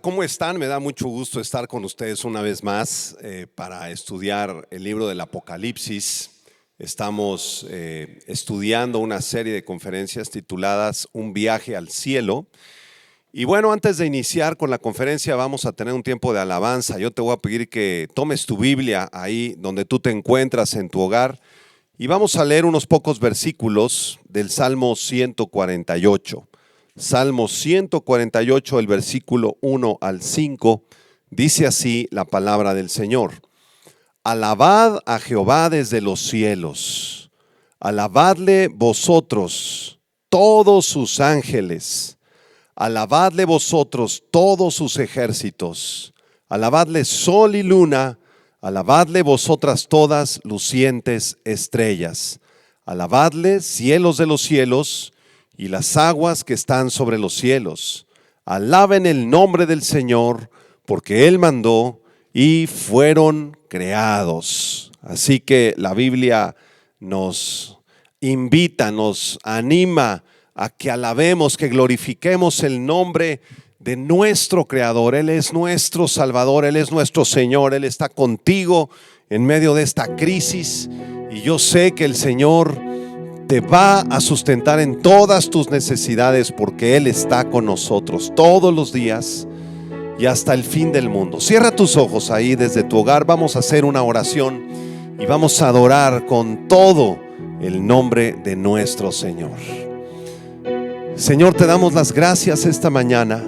¿cómo están? Me da mucho gusto estar con ustedes una vez más para estudiar el libro del Apocalipsis. Estamos estudiando una serie de conferencias tituladas Un viaje al cielo. Y bueno, antes de iniciar con la conferencia vamos a tener un tiempo de alabanza. Yo te voy a pedir que tomes tu Biblia ahí donde tú te encuentras en tu hogar y vamos a leer unos pocos versículos del Salmo 148. Salmo 148, el versículo 1 al 5, dice así la palabra del Señor. Alabad a Jehová desde los cielos, alabadle vosotros, todos sus ángeles, alabadle vosotros, todos sus ejércitos, alabadle sol y luna, alabadle vosotras todas lucientes estrellas, alabadle cielos de los cielos, y las aguas que están sobre los cielos. Alaben el nombre del Señor, porque Él mandó y fueron creados. Así que la Biblia nos invita, nos anima a que alabemos, que glorifiquemos el nombre de nuestro Creador. Él es nuestro Salvador, Él es nuestro Señor, Él está contigo en medio de esta crisis. Y yo sé que el Señor te va a sustentar en todas tus necesidades porque Él está con nosotros todos los días y hasta el fin del mundo. Cierra tus ojos ahí desde tu hogar. Vamos a hacer una oración y vamos a adorar con todo el nombre de nuestro Señor. Señor, te damos las gracias esta mañana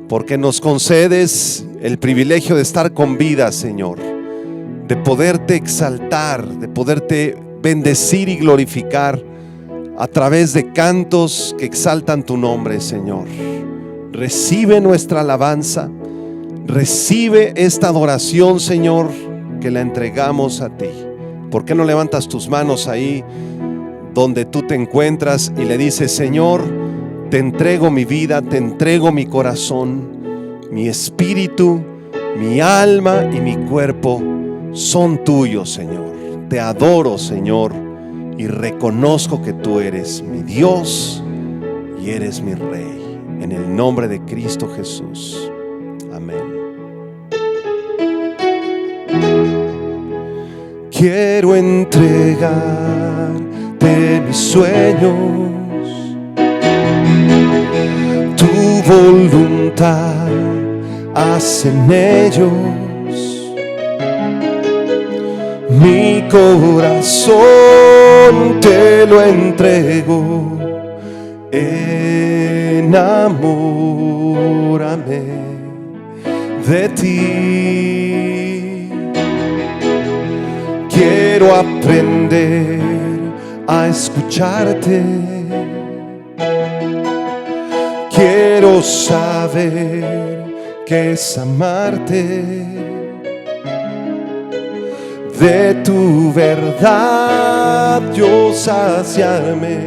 porque nos concedes el privilegio de estar con vida, Señor, de poderte exaltar, de poderte bendecir y glorificar a través de cantos que exaltan tu nombre, Señor. Recibe nuestra alabanza, recibe esta adoración, Señor, que la entregamos a ti. ¿Por qué no levantas tus manos ahí donde tú te encuentras y le dices: Señor, te entrego mi vida, te entrego mi corazón, mi espíritu, mi alma y mi cuerpo son tuyos, Señor. Te adoro, Señor, y reconozco que tú eres mi Dios y eres mi Rey. En el nombre de Cristo Jesús. Amén. Quiero entregarte mis sueños, tu voluntad haz en ellos. Mi corazón te lo entrego, enamórame de ti. Quiero aprender a escucharte, quiero saber qué es amarte. De tu verdad yo saciarme,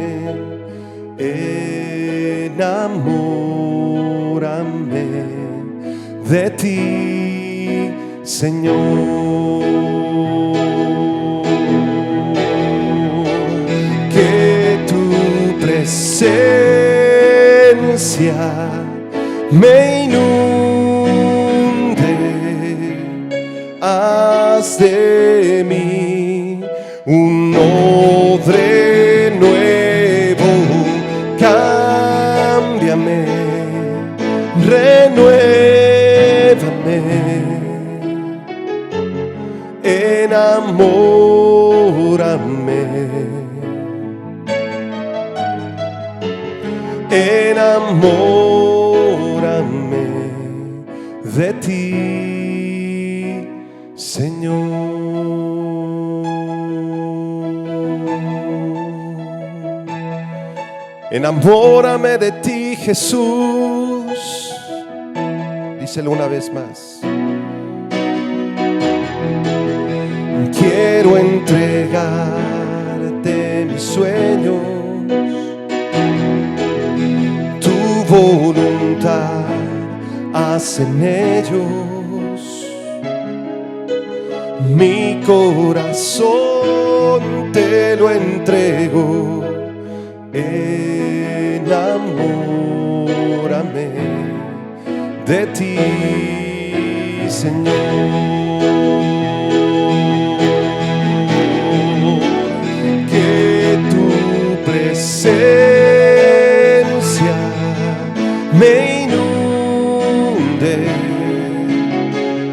enamórame de ti, Señor. Que tu presencia me inunde, haz de mí un odre nuevo, cámbiame, renuévame, enamórame, enamórame de ti, Señor. Enamórame de ti, Jesús. Díselo una vez más. Quiero entregarte mis sueños, tu voluntad haz en ellos. Mi corazón te lo entrego, enamórame de ti, Señor. Que tu presencia me inunde,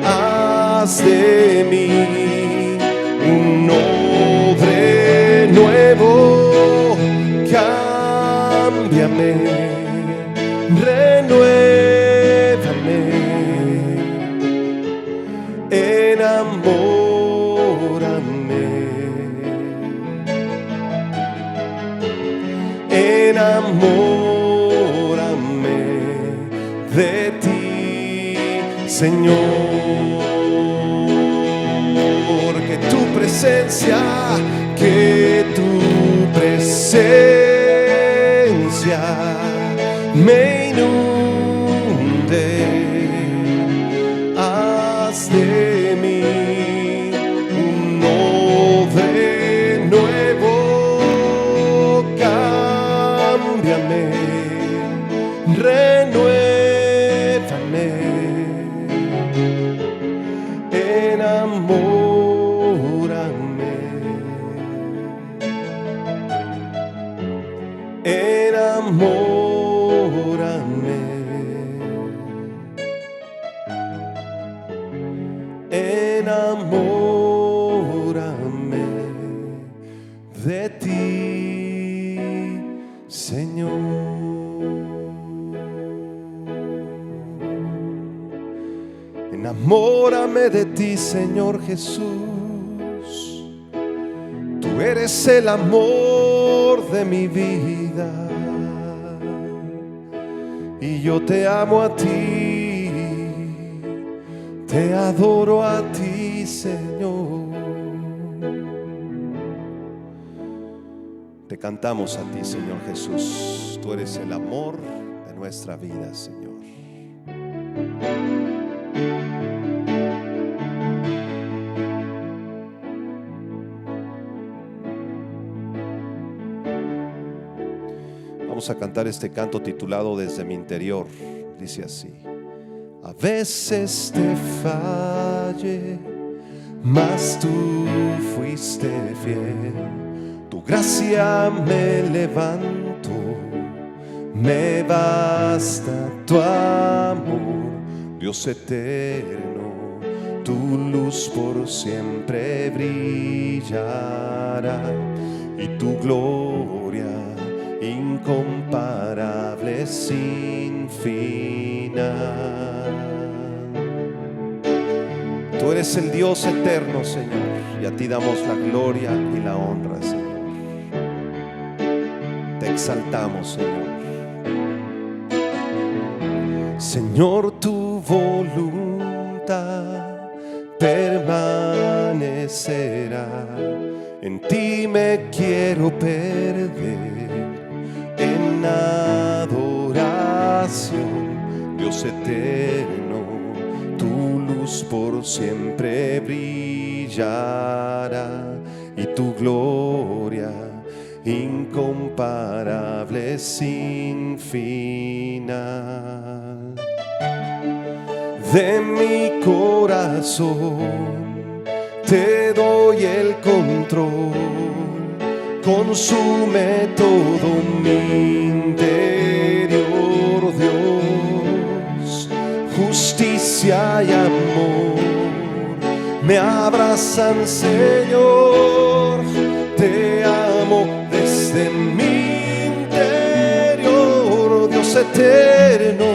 haz de mí un odre nuevo, cámbiame, renuévame, enamórame, enamórame de ti, Señor. Que tu presencia me inunde, haz de mí un odre nuevo, cámbiame, renuévame, enamórame, enamórame, enamórame de ti, Señor. Enamórame de ti, Señor Jesús. Tú eres el amor de mi vida y yo te amo a ti, te adoro a ti, Señor. Te cantamos a ti, Señor Jesús. Tú eres el amor de nuestra vida, Señor. Vamos a cantar este canto titulado Desde mi interior. Dice así: a veces te fallé, mas tú fuiste fiel. Tu gracia me levantó, me basta tu amor, Dios eterno. Tu luz por siempre brillará y tu gloria incomparable sin final. Tú eres el Dios eterno, Señor, y a ti damos la gloria y la honra, Señor. Te exaltamos, Señor. Señor, tu voluntad permanecerá. En ti me quiero perder en adoración, Dios eterno. Tu luz por siempre brillará y tu gloria incomparable sin final. De mi corazón te doy el control, consume todo mi interior, Dios. Justicia y amor me abrazan, Señor. Te amo desde mi interior, Dios eterno.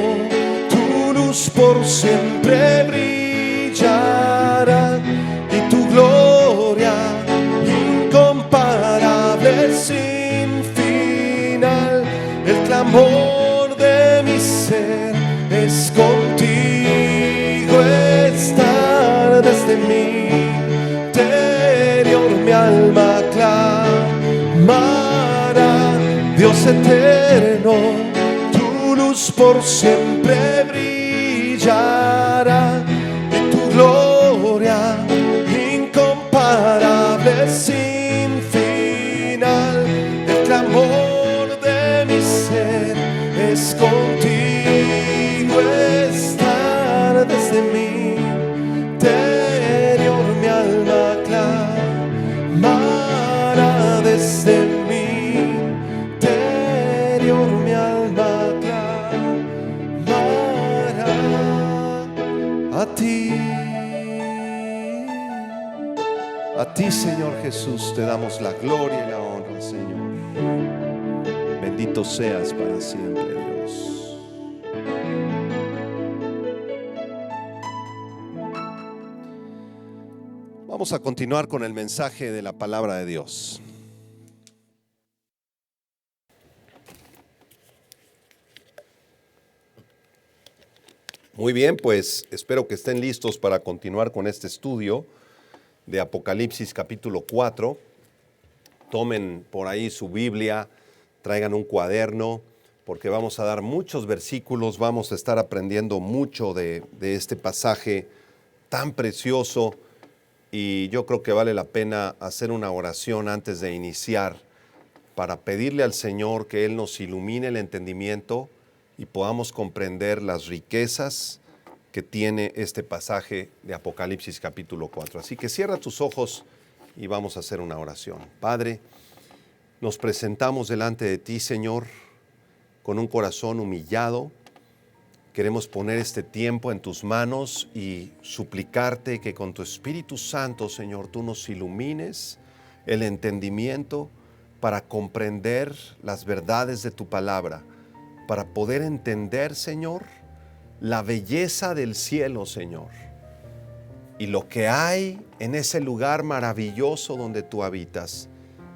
Tu luz por siempre brillará y tu gloria incomparable sin final. El clamor de mi ser es contigo estar. Desde mi interior mi alma clamará, Dios eterno. Tu luz por siempre brillará y tu gloria incomparable sin final. El clamor de mi ser es contigo estar. A ti, Señor Jesús, te damos la gloria y la honra, Señor. Bendito seas para siempre, Dios. Vamos a continuar con el mensaje de la palabra de Dios. Muy bien, pues espero que estén listos para continuar con este estudio de Apocalipsis capítulo 4. Tomen por ahí su Biblia, traigan un cuaderno, porque vamos a dar muchos versículos, vamos a estar aprendiendo mucho de este pasaje tan precioso, y yo creo que vale la pena hacer una oración antes de iniciar para pedirle al Señor que Él nos ilumine el entendimiento y podamos comprender las riquezas que tiene este pasaje de Apocalipsis capítulo 4. Así que cierra tus ojos y vamos a hacer una oración. Padre, nos presentamos delante de ti, Señor, con un corazón humillado. Queremos poner este tiempo en tus manos y suplicarte que con tu Espíritu Santo, Señor, tú nos ilumines el entendimiento para comprender las verdades de tu palabra, para poder entender, Señor, la belleza del cielo, Señor, y lo que hay en ese lugar maravilloso donde tú habitas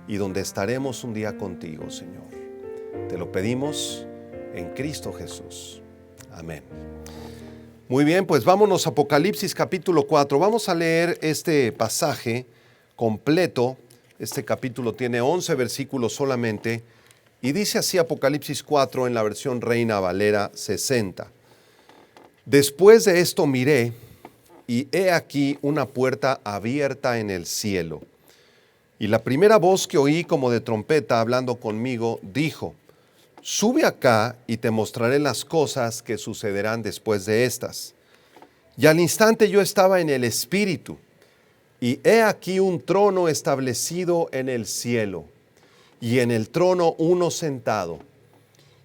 y donde estaremos un día contigo, Señor. Te lo pedimos en Cristo Jesús. Amén. Muy bien, pues vámonos a Apocalipsis capítulo 4. Vamos a leer este pasaje completo. Este capítulo tiene 11 versículos solamente y dice así Apocalipsis 4 en la versión Reina Valera 60. Después de esto miré y he aquí una puerta abierta en el cielo. Y la primera voz que oí como de trompeta hablando conmigo dijo: Sube acá y te mostraré las cosas que sucederán después de estas. Y al instante yo estaba en el Espíritu, y he aquí un trono establecido en el cielo, y en el trono uno sentado.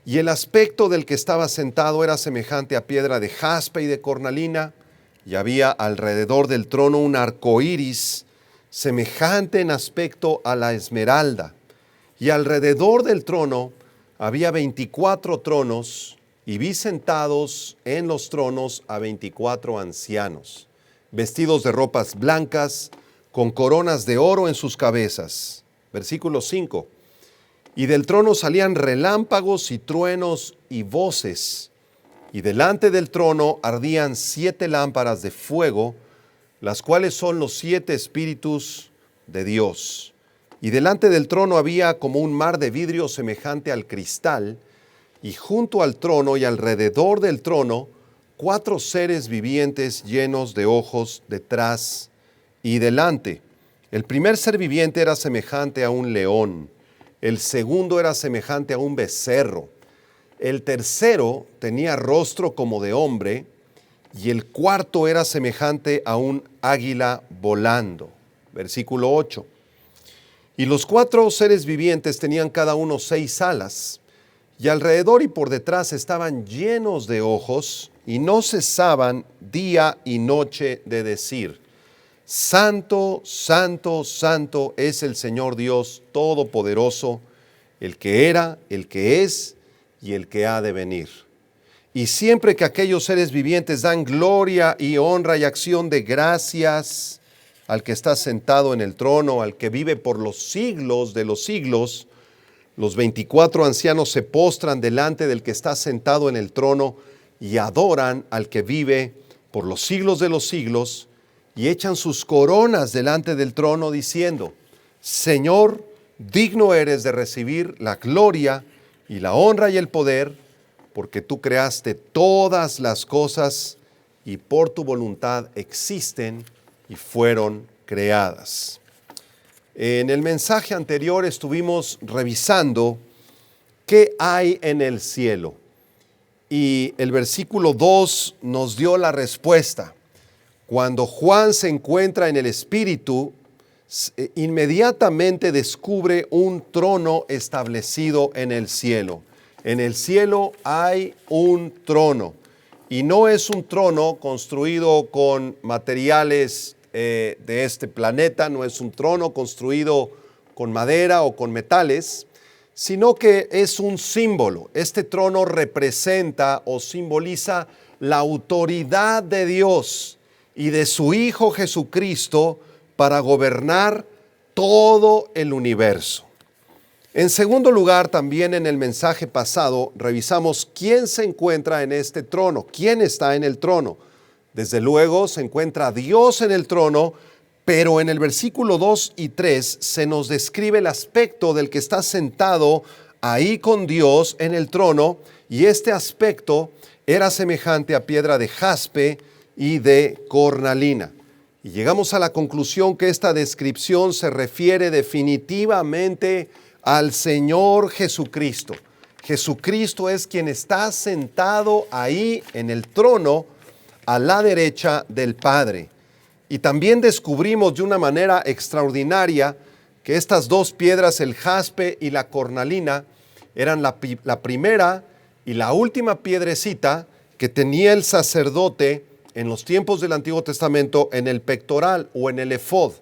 Y el aspecto del que estaba sentado era semejante a piedra de jaspe y de cornalina, y había alrededor del trono un arco iris, semejante en aspecto a la esmeralda. Y alrededor del trono había 24 tronos, y vi sentados en los tronos a 24 ancianos, vestidos de ropas blancas, con coronas de oro en sus cabezas. Versículo 5. Y del trono salían relámpagos y truenos y voces, y delante del trono ardían 7 lámparas de fuego, las cuales son los 7 espíritus de Dios. Y delante del trono había como un mar de vidrio semejante al cristal, y junto al trono y alrededor del trono 4 seres vivientes llenos de ojos detrás y delante. El primer ser viviente era semejante a un león, el segundo era semejante a un becerro, el tercero tenía rostro como de hombre, y el cuarto era semejante a un águila volando. Versículo 8. Y los 4 seres vivientes tenían cada uno 6 alas, y alrededor y por detrás estaban llenos de ojos, y no cesaban día y noche de decir: Santo, santo, santo es el Señor Dios Todopoderoso, el que era, el que es y el que ha de venir. Y siempre que aquellos seres vivientes dan gloria y honra y acción de gracias al que está sentado en el trono, al que vive por los siglos de los siglos, los 24 ancianos se postran delante del que está sentado en el trono y adoran al que vive por los siglos de los siglos, y echan sus coronas delante del trono diciendo: Señor, digno eres de recibir la gloria y la honra y el poder, porque tú creaste todas las cosas y por tu voluntad existen y fueron creadas. En el mensaje anterior estuvimos revisando qué hay en el cielo, y el versículo 2 nos dio la respuesta. Cuando Juan se encuentra en el Espíritu, inmediatamente descubre un trono establecido en el cielo. En el cielo hay un trono, y no es un trono construido con materiales de este planeta, no es un trono construido con madera o con metales, sino que es un símbolo. Este trono representa o simboliza la autoridad de Dios y de su Hijo Jesucristo para gobernar todo el universo. En segundo lugar, también en el mensaje pasado, revisamos quién se encuentra en este trono, quién está en el trono. Desde luego se encuentra Dios en el trono, pero en el versículo 2 y 3 se nos describe el aspecto del que está sentado ahí con Dios en el trono, y este aspecto era semejante a piedra de jaspe y de cornalina. Y llegamos a la conclusión que esta descripción se refiere definitivamente al Señor Jesucristo. Jesucristo es quien está sentado ahí en el trono a la derecha del Padre. Y también descubrimos de una manera extraordinaria que estas dos piedras, el jaspe y la cornalina, eran la primera y la última piedrecita que tenía el sacerdote en los tiempos del Antiguo Testamento en el pectoral o en el efod.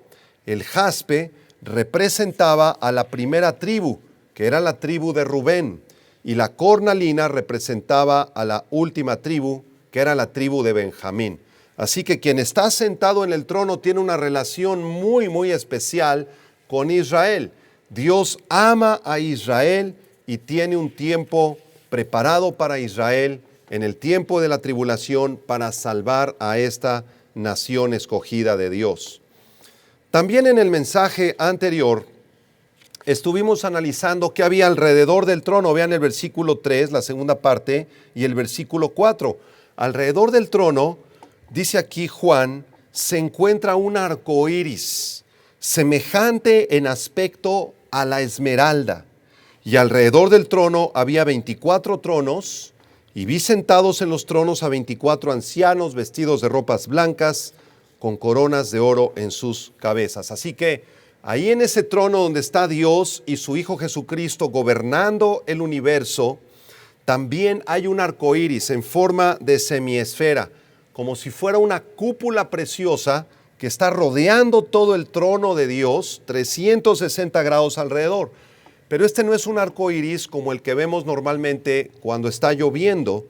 El jaspe representaba a la primera tribu, que era la tribu de Rubén, y la cornalina representaba a la última tribu, que era la tribu de Benjamín. Así que quien está sentado en el trono tiene una relación muy especial con Israel. Dios ama a Israel y tiene un tiempo preparado para Israel en el tiempo de la tribulación para salvar a esta nación escogida de Dios. También en el mensaje anterior estuvimos analizando qué había alrededor del trono. Vean el versículo 3, la segunda parte, y el versículo 4. Alrededor del trono, dice aquí Juan, se encuentra un arco iris, semejante en aspecto a la esmeralda. Y alrededor del trono había 24 tronos, y vi sentados en los tronos a 24 ancianos vestidos de ropas blancas, con coronas de oro en sus cabezas. Así que ahí en ese trono donde está Dios y su Hijo Jesucristo gobernando el universo, también hay un arco iris en forma de semiesfera, como si fuera una cúpula preciosa que está rodeando todo el trono de Dios, 360 grados alrededor. Pero este no es un arco iris como el que vemos normalmente cuando está lloviendo,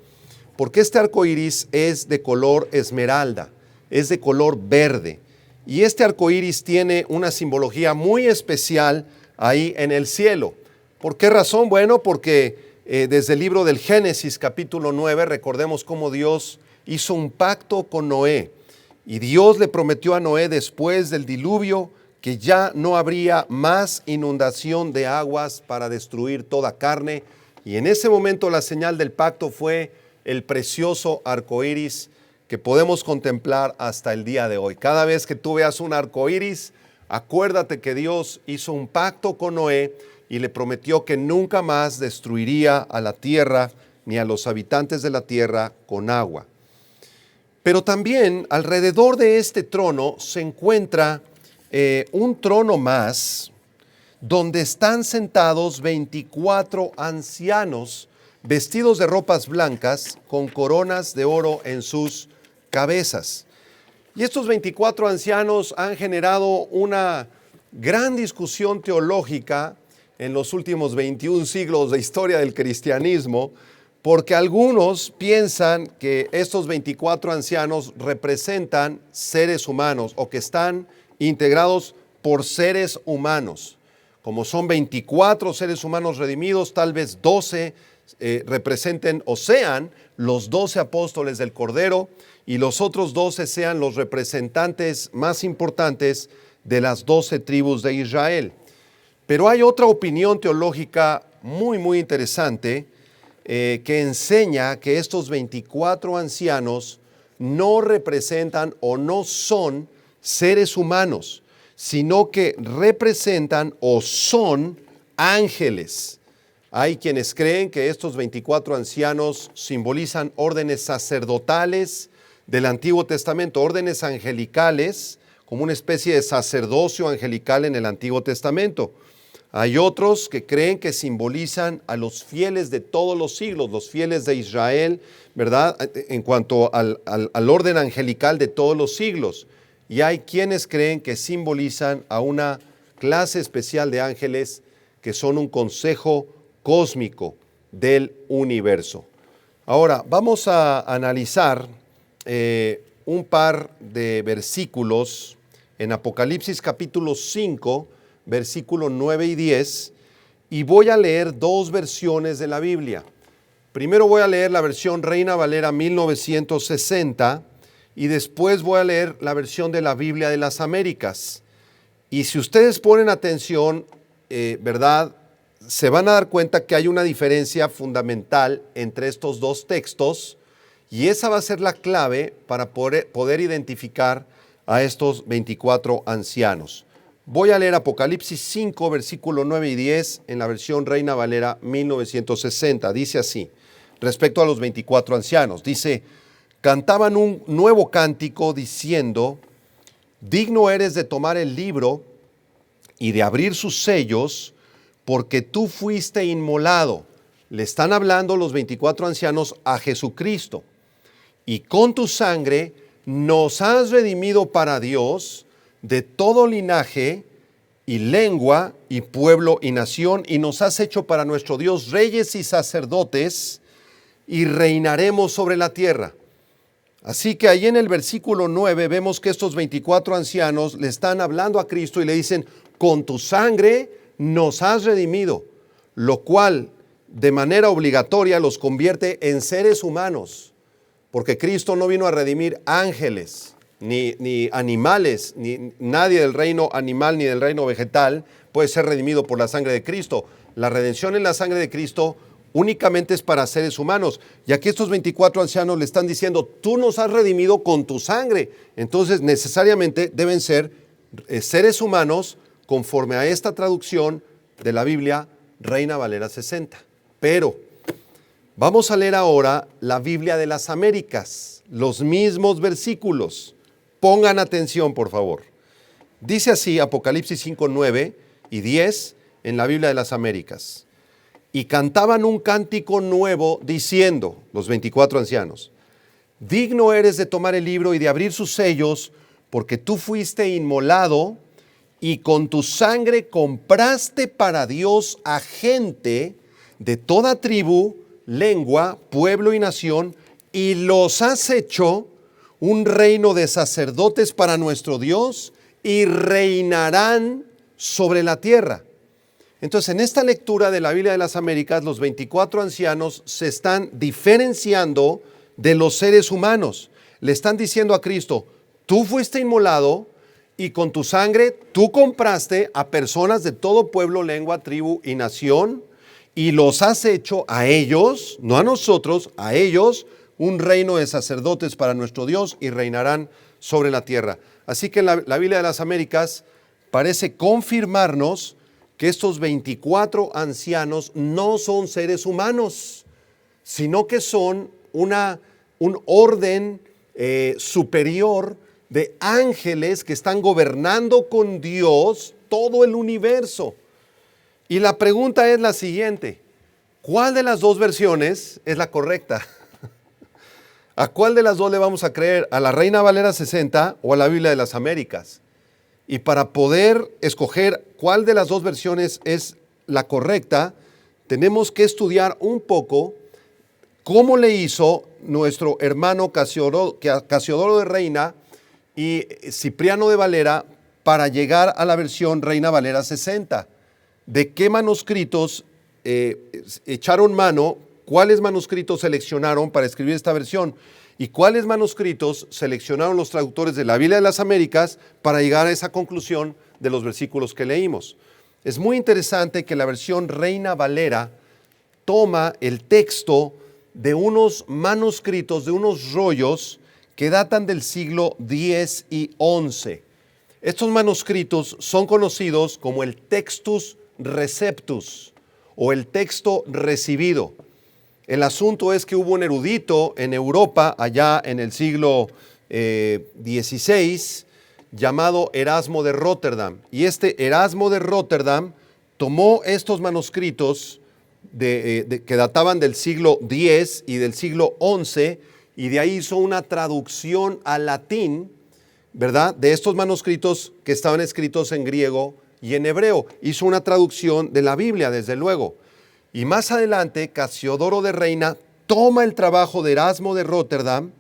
porque este arco iris es de color esmeralda, es de color verde. Y este arco iris tiene una simbología muy especial ahí en el cielo. ¿Por qué razón? Bueno, porque desde el libro del Génesis, capítulo 9, recordemos cómo Dios hizo un pacto con Noé. Y Dios le prometió a Noé después del diluvio que ya no habría más inundación de aguas para destruir toda carne. Y en ese momento la señal del pacto fue el precioso arco iris que podemos contemplar hasta el día de hoy. Cada vez que tú veas un arco iris, acuérdate que Dios hizo un pacto con Noé y le prometió que nunca más destruiría a la tierra ni a los habitantes de la tierra con agua. Pero también alrededor de este trono se encuentra un trono más, donde están sentados 24 ancianos vestidos de ropas blancas con coronas de oro en sus cabezas. Y estos 24 ancianos han generado una gran discusión teológica en los últimos 21 siglos de historia del cristianismo, porque algunos piensan que estos 24 ancianos representan seres humanos o que están integrados por seres humanos. Como son 24 seres humanos redimidos, tal vez 12 representen o sean los 12 apóstoles del Cordero y los otros 12 sean los representantes más importantes de las 12 tribus de Israel. Pero hay otra opinión teológica muy interesante que enseña que estos 24 ancianos no representan o no son seres humanos, sino que representan o son ángeles. Hay quienes creen que estos 24 ancianos simbolizan órdenes sacerdotales del Antiguo Testamento, órdenes angelicales, como una especie de sacerdocio angelical en el Antiguo Testamento. Hay otros que creen que simbolizan a los fieles de todos los siglos, los fieles de Israel, ¿verdad? En cuanto al orden angelical de todos los siglos. y hay quienes creen que simbolizan a una clase especial de ángeles que son un consejo cósmico del universo. Ahora, vamos a analizar un par de versículos en Apocalipsis capítulo 5, versículos 9 y 10, y voy a leer dos versiones de la Biblia. Primero voy a leer la versión Reina Valera 1960 y después voy a leer la versión de la Biblia de las Américas. Y si ustedes ponen atención, ¿verdad?, se van a dar cuenta que hay una diferencia fundamental entre estos dos textos, y esa va a ser la clave para poder identificar a estos 24 ancianos. Voy a leer Apocalipsis 5, versículo 9 y 10 en la versión Reina Valera 1960. Dice así, respecto a los 24 ancianos, dice: cantaban un nuevo cántico diciendo: digno eres de tomar el libro y de abrir sus sellos, porque tú fuiste inmolado. Le están hablando los 24 ancianos a Jesucristo. Y con tu sangre nos has redimido para Dios de todo linaje y lengua y pueblo y nación, y nos has hecho para nuestro Dios reyes y sacerdotes, y reinaremos sobre la tierra. Así que ahí en el versículo 9 vemos que estos 24 ancianos le están hablando a Cristo y le dicen: con tu sangre nos has redimido, lo cual de manera obligatoria los convierte en seres humanos, porque Cristo no vino a redimir ángeles, ni animales, ni nadie del reino animal ni del reino vegetal puede ser redimido por la sangre de Cristo. La redención en la sangre de Cristo únicamente es para seres humanos. Y aquí estos 24 ancianos le están diciendo: tú nos has redimido con tu sangre. Entonces necesariamente deben ser seres humanos conforme a esta traducción de la Biblia Reina Valera 60. Pero vamos a leer ahora la Biblia de las Américas, los mismos versículos. Pongan atención, por favor. Dice así Apocalipsis 5, 9 y 10 en la Biblia de las Américas. Y cantaban un cántico nuevo diciendo, los 24 ancianos: digno eres de tomar el libro y de abrir sus sellos, porque tú fuiste inmolado y con tu sangre compraste para Dios a gente de toda tribu, lengua, pueblo y nación, y los has hecho un reino de sacerdotes para nuestro Dios, y reinarán sobre la tierra. Entonces, en esta lectura de la Biblia de las Américas, los 24 ancianos se están diferenciando de los seres humanos. Le están diciendo a Cristo: tú fuiste inmolado y con tu sangre tú compraste a personas de todo pueblo, lengua, tribu y nación, y los has hecho a ellos, no a nosotros, a ellos, un reino de sacerdotes para nuestro Dios, y reinarán sobre la tierra. Así que la Biblia de las Américas parece confirmarnos que estos 24 ancianos no son seres humanos, sino que son un orden superior de ángeles que están gobernando con Dios todo el universo. Y la pregunta es la siguiente: ¿cuál de las dos versiones es la correcta? ¿A cuál de las dos le vamos a creer? ¿A la Reina Valera 60 o a la Biblia de las Américas? Y para poder escoger cuál de las dos versiones es la correcta, tenemos que estudiar un poco cómo le hizo nuestro hermano Casiodoro de Reina y Cipriano de Valera para llegar a la versión Reina Valera 60. ¿De qué manuscritos echaron mano? ¿Cuáles manuscritos seleccionaron para escribir esta versión? ¿Y cuáles manuscritos seleccionaron los traductores de la Biblia de las Américas para llegar a esa conclusión de los versículos que leímos? Es muy interesante que la versión Reina Valera toma el texto de unos manuscritos, de unos rollos que datan del siglo X y XI. Estos manuscritos son conocidos como el Textus Receptus o el texto recibido. El asunto es que hubo un erudito en Europa, allá en el siglo XVI, llamado Erasmo de Rotterdam. Y este Erasmo de Rotterdam tomó estos manuscritos que databan del siglo X y del siglo XI, y de ahí hizo una traducción al latín ¿verdad?, de estos manuscritos que estaban escritos en griego y en hebreo. Hizo una traducción de la Biblia, desde luego. Y más adelante, Casiodoro de Reina toma el trabajo de Erasmo de Rotterdam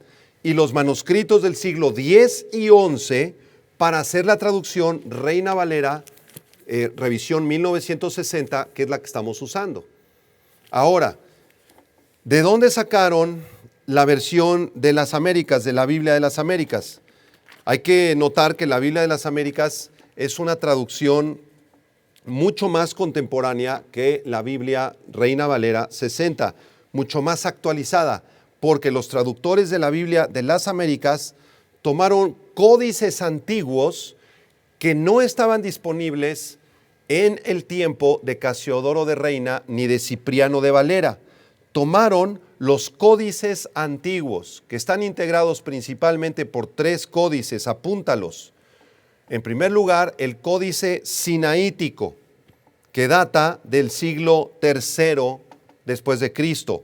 y los manuscritos del siglo X y XI para hacer la traducción Reina Valera, revisión 1960, que es la que estamos usando. Ahora, ¿de dónde sacaron la versión de las Américas, de la Biblia de las Américas? Hay que notar que la Biblia de las Américas es una traducción mucho más contemporánea que la Biblia Reina Valera 60, mucho más actualizada, porque los traductores de la Biblia de las Américas tomaron códices antiguos que no estaban disponibles en el tiempo de Casiodoro de Reina ni de Cipriano de Valera. Tomaron los códices antiguos, que están integrados principalmente por 3 códices, apúntalos. En primer lugar, el códice sinaítico, que data del siglo III después de Cristo.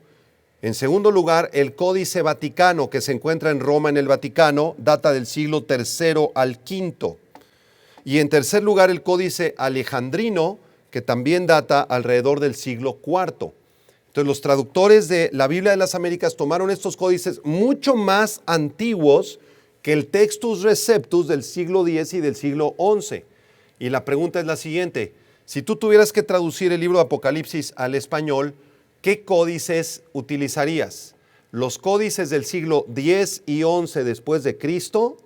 En segundo lugar, el códice vaticano, que se encuentra en Roma, en el Vaticano, data del siglo III al V. Y en tercer lugar, el códice alejandrino, que también data alrededor del siglo IV. Entonces, los traductores de la Biblia de las Américas tomaron estos códices mucho más antiguos que el Textus Receptus del siglo X y del siglo XI. Y la pregunta es la siguiente: si tú tuvieras que traducir el libro de Apocalipsis al español, ¿qué códices utilizarías? ¿Los códices del siglo X y XI después de Cristo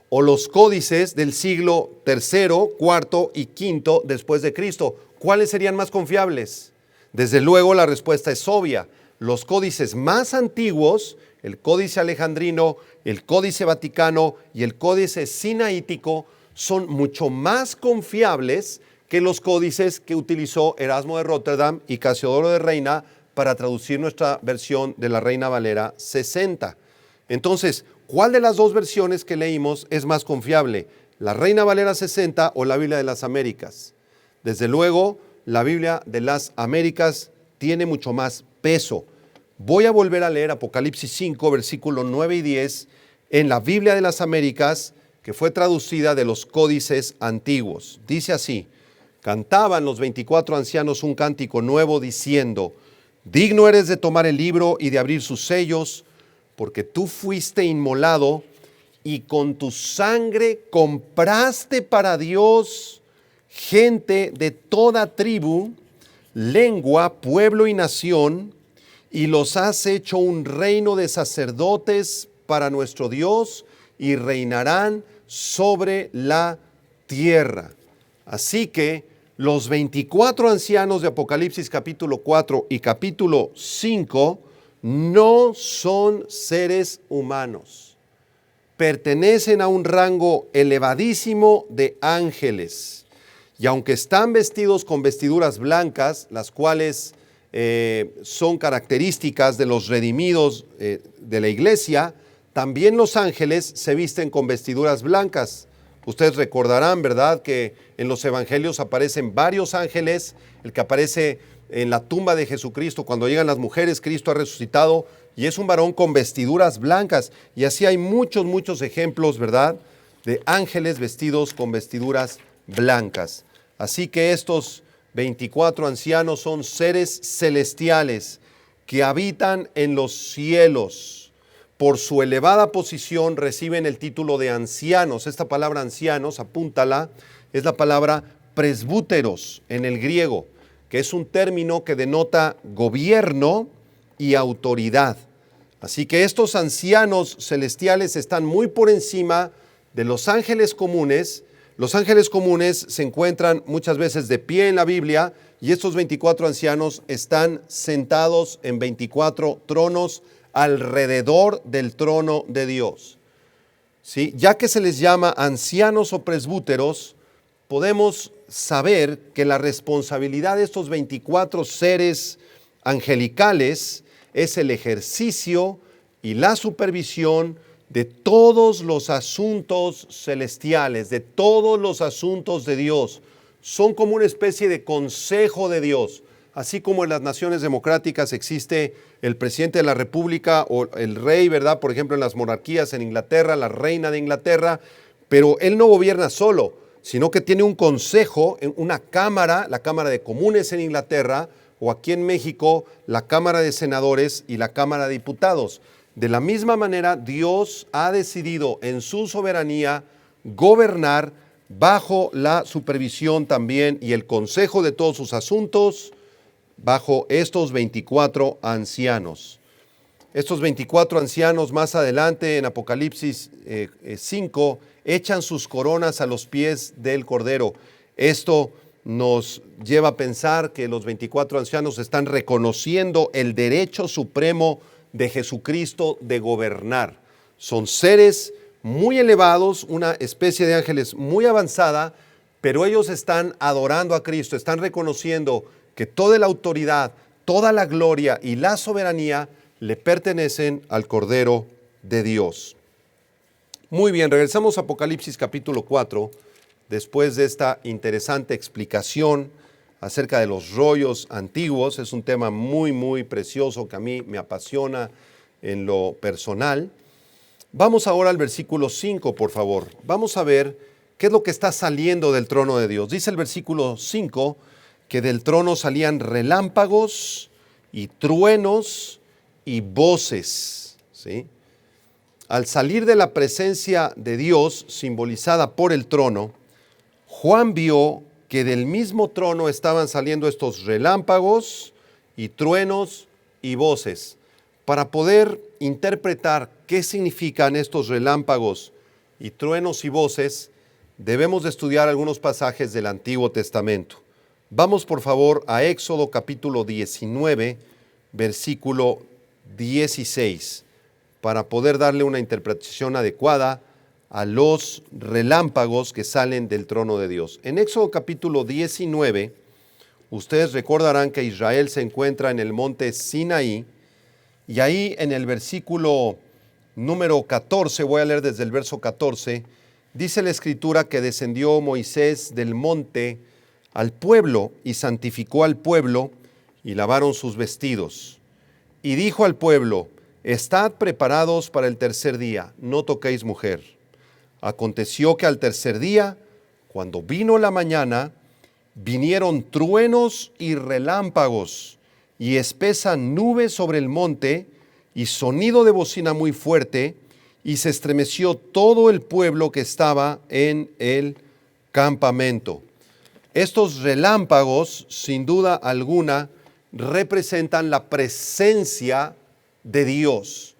o los códices del siglo III, IV y V después de Cristo? ¿Cuáles serían más confiables? Desde luego la respuesta es obvia. Los códices más antiguos, el códice alejandrino, el códice vaticano y el códice sinaítico, son mucho más confiables que los códices que utilizó Erasmo de Rotterdam y Casiodoro de Reina para traducir nuestra versión de la Reina Valera 60. Entonces, ¿cuál de las dos versiones que leímos es más confiable? ¿La Reina Valera 60 o la Biblia de las Américas? Desde luego, la Biblia de las Américas tiene mucho más peso. Voy a volver a leer Apocalipsis 5, versículos 9 y 10, en la Biblia de las Américas, que fue traducida de los códices antiguos. Dice así: cantaban los 24 ancianos un cántico nuevo diciendo: digno eres de tomar el libro y de abrir sus sellos, porque tú fuiste inmolado y con tu sangre compraste para Dios gente de toda tribu, lengua, pueblo y nación, y los has hecho un reino de sacerdotes para nuestro Dios, y reinarán sobre la tierra. Así que los 24 ancianos de Apocalipsis capítulo 4 y capítulo 5 no son seres humanos. Pertenecen a un rango elevadísimo de ángeles. Y aunque están vestidos con vestiduras blancas, las cuales son características de los redimidos de la iglesia, también los ángeles se visten con vestiduras blancas. Ustedes recordarán, ¿verdad?, que en los evangelios aparecen varios ángeles. El que aparece en la tumba de Jesucristo cuando llegan las mujeres, Cristo ha resucitado y es un varón con vestiduras blancas. Y así hay muchos ejemplos, ¿verdad?, de ángeles vestidos con vestiduras blancas. Así que estos 24 ancianos son seres celestiales que habitan en los cielos. Por su elevada posición reciben el título de ancianos. Esta palabra ancianos, apúntala, es la palabra presbúteros en el griego, que es un término que denota gobierno y autoridad. Así que estos ancianos celestiales están muy por encima de los ángeles comunes. Los ángeles comunes se encuentran muchas veces de pie en la Biblia y estos 24 ancianos están sentados en 24 tronos alrededor del trono de Dios. ¿Sí? Ya que se les llama ancianos o presbúteros, podemos saber que la responsabilidad de estos 24 seres angelicales es el ejercicio y la supervisión de todos los asuntos celestiales, de todos los asuntos de Dios. Son como una especie de consejo de Dios. Así como en las naciones democráticas existe el presidente de la república o el rey, ¿verdad? Por ejemplo, en las monarquías en Inglaterra, la reina de Inglaterra, Pero Él no gobierna solo, sino que tiene un consejo, una cámara, la Cámara de Comunes en Inglaterra, o aquí en México, la Cámara de Senadores y la Cámara de Diputados. De la misma manera, Dios ha decidido en su soberanía gobernar bajo la supervisión también y el consejo de todos sus asuntos, bajo estos 24 ancianos. Estos 24 ancianos más adelante en Apocalipsis 5 echan sus coronas a los pies del Cordero. Esto nos lleva a pensar que los 24 ancianos están reconociendo el derecho supremo de Jesucristo de gobernar. Son seres muy elevados, una especie de ángeles muy avanzada, pero ellos están adorando a Cristo, están reconociendo que toda la autoridad, toda la gloria y la soberanía le pertenecen al Cordero de Dios. Muy bien, regresamos a Apocalipsis capítulo 4, después de esta interesante explicación acerca de los rollos antiguos. Es un tema muy precioso que a mí me apasiona en lo personal. Vamos ahora al versículo 5, por favor. Vamos a ver qué es lo que está saliendo del trono de Dios. Dice el versículo 5 que del trono salían relámpagos y truenos y voces, ¿sí? Al salir de la presencia de Dios, simbolizada por el trono, Juan vio que del mismo trono estaban saliendo estos relámpagos y truenos y voces. Para poder interpretar qué significan estos relámpagos y truenos y voces, debemos de estudiar algunos pasajes del Antiguo Testamento. Vamos por favor a Éxodo capítulo 19, versículo 16, para poder darle una interpretación adecuada a los relámpagos que salen del trono de Dios. En Éxodo capítulo 19, ustedes recordarán que Israel se encuentra en el monte Sinaí, y ahí en el versículo número 14, voy a leer desde el verso 14, dice la Escritura que descendió Moisés del monte al pueblo y santificó al pueblo y lavaron sus vestidos. Y dijo al pueblo: estad preparados para el tercer día, no toquéis mujer. Aconteció que al tercer día, cuando vino la mañana, vinieron truenos y relámpagos y espesa nube sobre el monte y sonido de bocina muy fuerte, y se estremeció todo el pueblo que estaba en el campamento. Estos relámpagos, sin duda alguna, representan la presencia de Dios.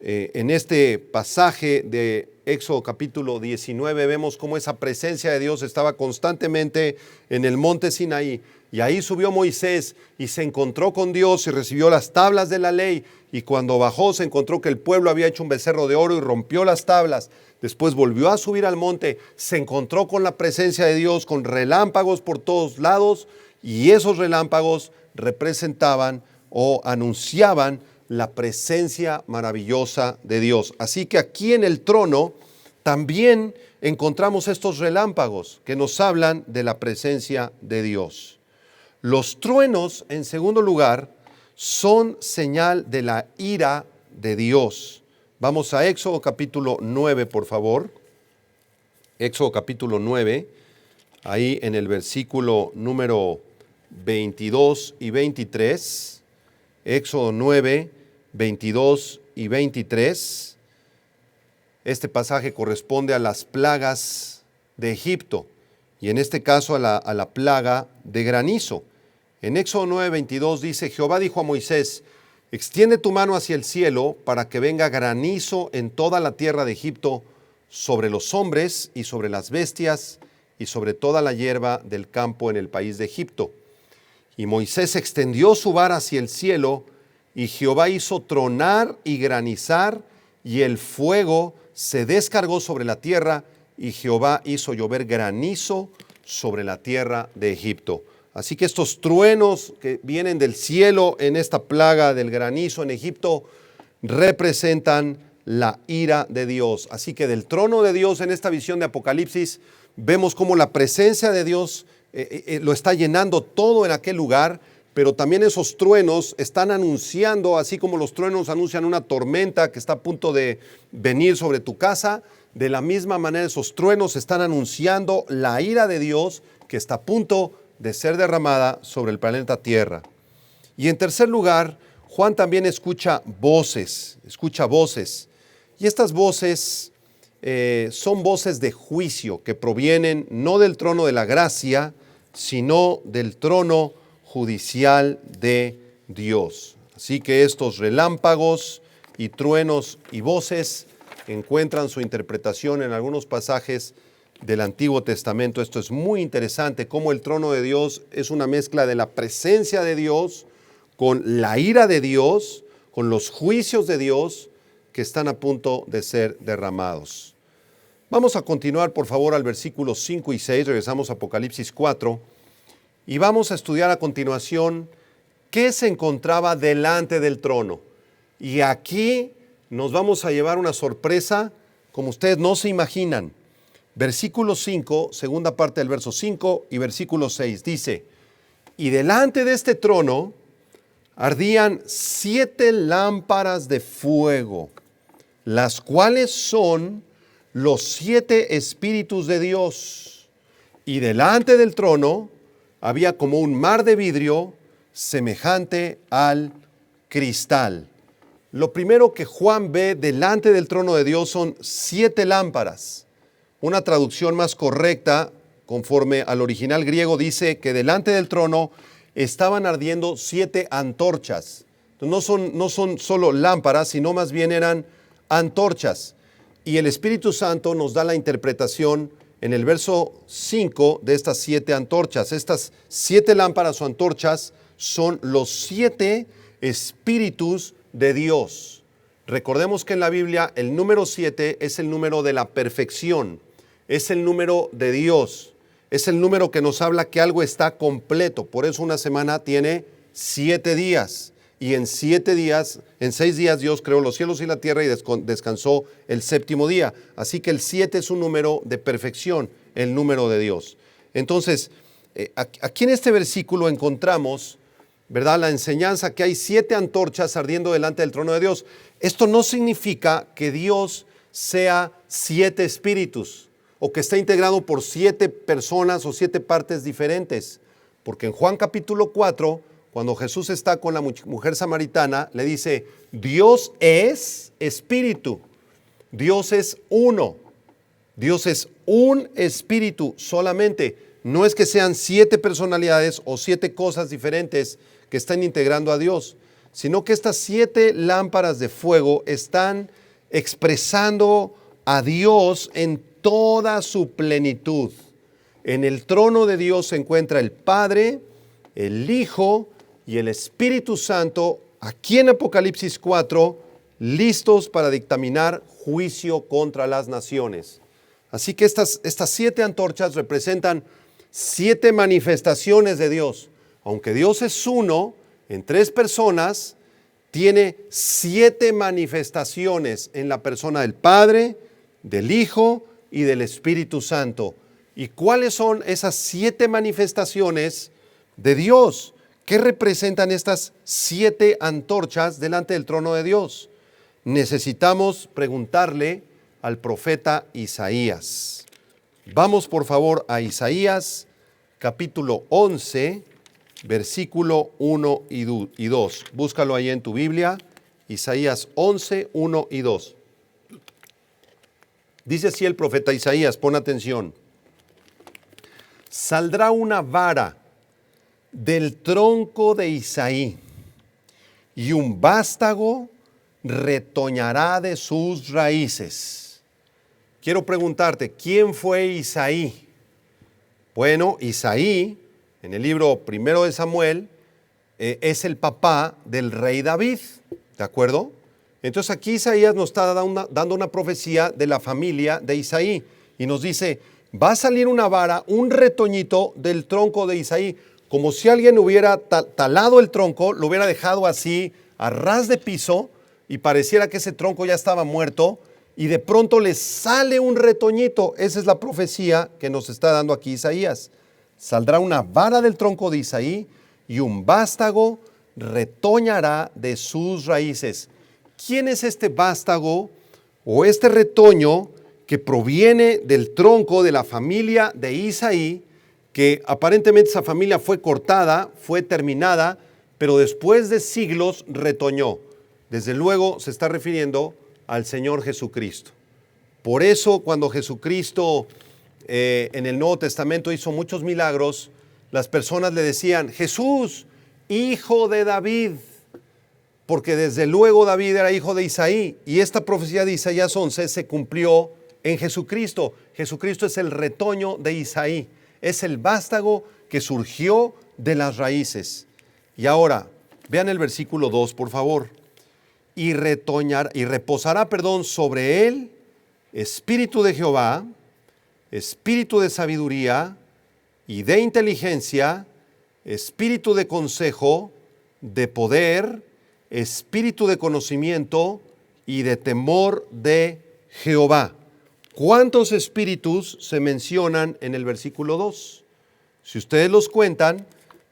En este pasaje de Éxodo capítulo 19 vemos cómo esa presencia de Dios estaba constantemente en el monte Sinaí. Y ahí subió Moisés y se encontró con Dios y recibió las tablas de la ley. Y cuando bajó se encontró que el pueblo había hecho un becerro de oro y rompió las tablas. Después volvió a subir al monte, se encontró con la presencia de Dios, con relámpagos por todos lados, y esos relámpagos representaban o anunciaban la presencia maravillosa de Dios. Así que aquí en el trono también encontramos estos relámpagos que nos hablan de la presencia de Dios. Los truenos, en segundo lugar, son señal de la ira de Dios. Vamos a Éxodo capítulo 9, por favor. Éxodo capítulo 9, ahí en el versículo número 22 y 23. Éxodo 9, 22 y 23. Este pasaje corresponde a las plagas de Egipto y en este caso a la plaga de granizo. En Éxodo 9, 22 dice: Jehová dijo a Moisés: extiende tu mano hacia el cielo para que venga granizo en toda la tierra de Egipto, sobre los hombres y sobre las bestias y sobre toda la hierba del campo en el país de Egipto. Y Moisés extendió su vara hacia el cielo, y Jehová hizo tronar y granizar, y el fuego se descargó sobre la tierra, y Jehová hizo llover granizo sobre la tierra de Egipto. Así que estos truenos que vienen del cielo en esta plaga del granizo en Egipto representan la ira de Dios. Así que del trono de Dios en esta visión de Apocalipsis vemos cómo la presencia de Dios lo está llenando todo en aquel lugar, pero también esos truenos están anunciando, así como los truenos anuncian una tormenta que está a punto de venir sobre tu casa, De la misma manera, esos truenos están anunciando la ira de Dios que está a punto de ser derramada sobre el planeta Tierra. Y en tercer lugar, Juan también escucha voces. Y estas voces son voces de juicio que provienen no del trono de la gracia, sino del trono judicial de Dios. Así que estos relámpagos y truenos y voces encuentran su interpretación en algunos pasajes del Antiguo Testamento. Esto es muy interesante, cómo el trono de Dios es una mezcla de la presencia de Dios con la ira de Dios, con los juicios de Dios que están a punto de ser derramados. Vamos a continuar, por favor, al versículos 5 y 6, regresamos a Apocalipsis 4, y vamos a estudiar a continuación qué se encontraba delante del trono. Y aquí nos vamos a llevar una sorpresa como ustedes no se imaginan. Versículo 5, segunda parte del verso 5 y versículo 6, dice: y delante de este trono ardían 7 lámparas de fuego, las cuales son los 7 espíritus de Dios. Y delante del trono había como un mar de vidrio semejante al cristal. Lo primero que Juan ve delante del trono de Dios son 7 lámparas. Una traducción más correcta, conforme al original griego, dice que delante del trono estaban ardiendo 7 antorchas. Entonces, no son solo lámparas, sino más bien eran antorchas. Y el Espíritu Santo nos da la interpretación en el verso 5 de estas 7 antorchas. Estas 7 lámparas o antorchas son los 7 espíritus de Dios. Recordemos que en la Biblia el número 7 es el número de la perfección, es el número de Dios, es el número que nos habla que algo está completo. Por eso una semana tiene 7 días. Y en 7 días, en 6 días Dios creó los cielos y la tierra y descansó el séptimo día. Así que el 7 es un número de perfección, el número de Dios. Entonces, aquí en este versículo encontramos, ¿verdad?, la enseñanza que hay 7 antorchas ardiendo delante del trono de Dios. Esto no significa que Dios sea 7 espíritus o que esté integrado por 7 personas o 7 partes diferentes. Porque en Juan capítulo 4, cuando Jesús está con la mujer samaritana, le dice: Dios es espíritu, Dios es uno, Dios es un espíritu solamente. No es que sean 7 personalidades o 7 cosas diferentes que están integrando a Dios, sino que estas 7 lámparas de fuego están expresando a Dios en toda su plenitud. En el trono de Dios se encuentra el Padre, el Hijo y el Espíritu Santo, aquí en Apocalipsis 4, listos para dictaminar juicio contra las naciones. Así que estas 7 antorchas representan 7 manifestaciones de Dios. Aunque Dios es uno, en 3 personas, tiene 7 manifestaciones en la persona del Padre, del Hijo y del Espíritu Santo. ¿Y cuáles son esas 7 manifestaciones de Dios? ¿Qué representan estas 7 antorchas delante del trono de Dios? Necesitamos preguntarle al profeta Isaías. Vamos por favor a Isaías capítulo 11, versículo 1 y 2. Búscalo ahí en tu Biblia, Isaías 11, 1 y 2. Dice así el profeta Isaías, pon atención. Saldrá una vara del tronco de Isaí, y un vástago retoñará de sus raíces. Quiero preguntarte, ¿quién fue Isaí? Bueno, Isaí, en el libro primero de Samuel, es el papá del rey David, ¿de acuerdo? Entonces aquí Isaías nos está dando una profecía de la familia de Isaí, y nos dice: va a salir una vara, un retoñito del tronco de Isaí, como si alguien hubiera talado el tronco, lo hubiera dejado así a ras de piso y pareciera que ese tronco ya estaba muerto, y de pronto le sale un retoñito. Esa es la profecía que nos está dando aquí Isaías. Saldrá una vara del tronco de Isaí y un vástago retoñará de sus raíces. ¿Quién es este vástago o este retoño que proviene del tronco de la familia de Isaí, que aparentemente esa familia fue cortada, fue terminada, pero después de siglos retoñó. Desde luego se está refiriendo al Señor Jesucristo. Por eso cuando Jesucristo en el Nuevo Testamento hizo muchos milagros, las personas le decían, Jesús, hijo de David, porque desde luego David era hijo de Isaí, y esta profecía de Isaías 11 se cumplió en Jesucristo. Jesucristo es el retoño de Isaí, es el vástago que surgió de las raíces. Y ahora, vean el versículo 2, por favor. Y reposará sobre él espíritu de Jehová, espíritu de sabiduría y de inteligencia, espíritu de consejo, de poder, espíritu de conocimiento y de temor de Jehová. ¿Cuántos espíritus se mencionan en el versículo 2? Si ustedes los cuentan,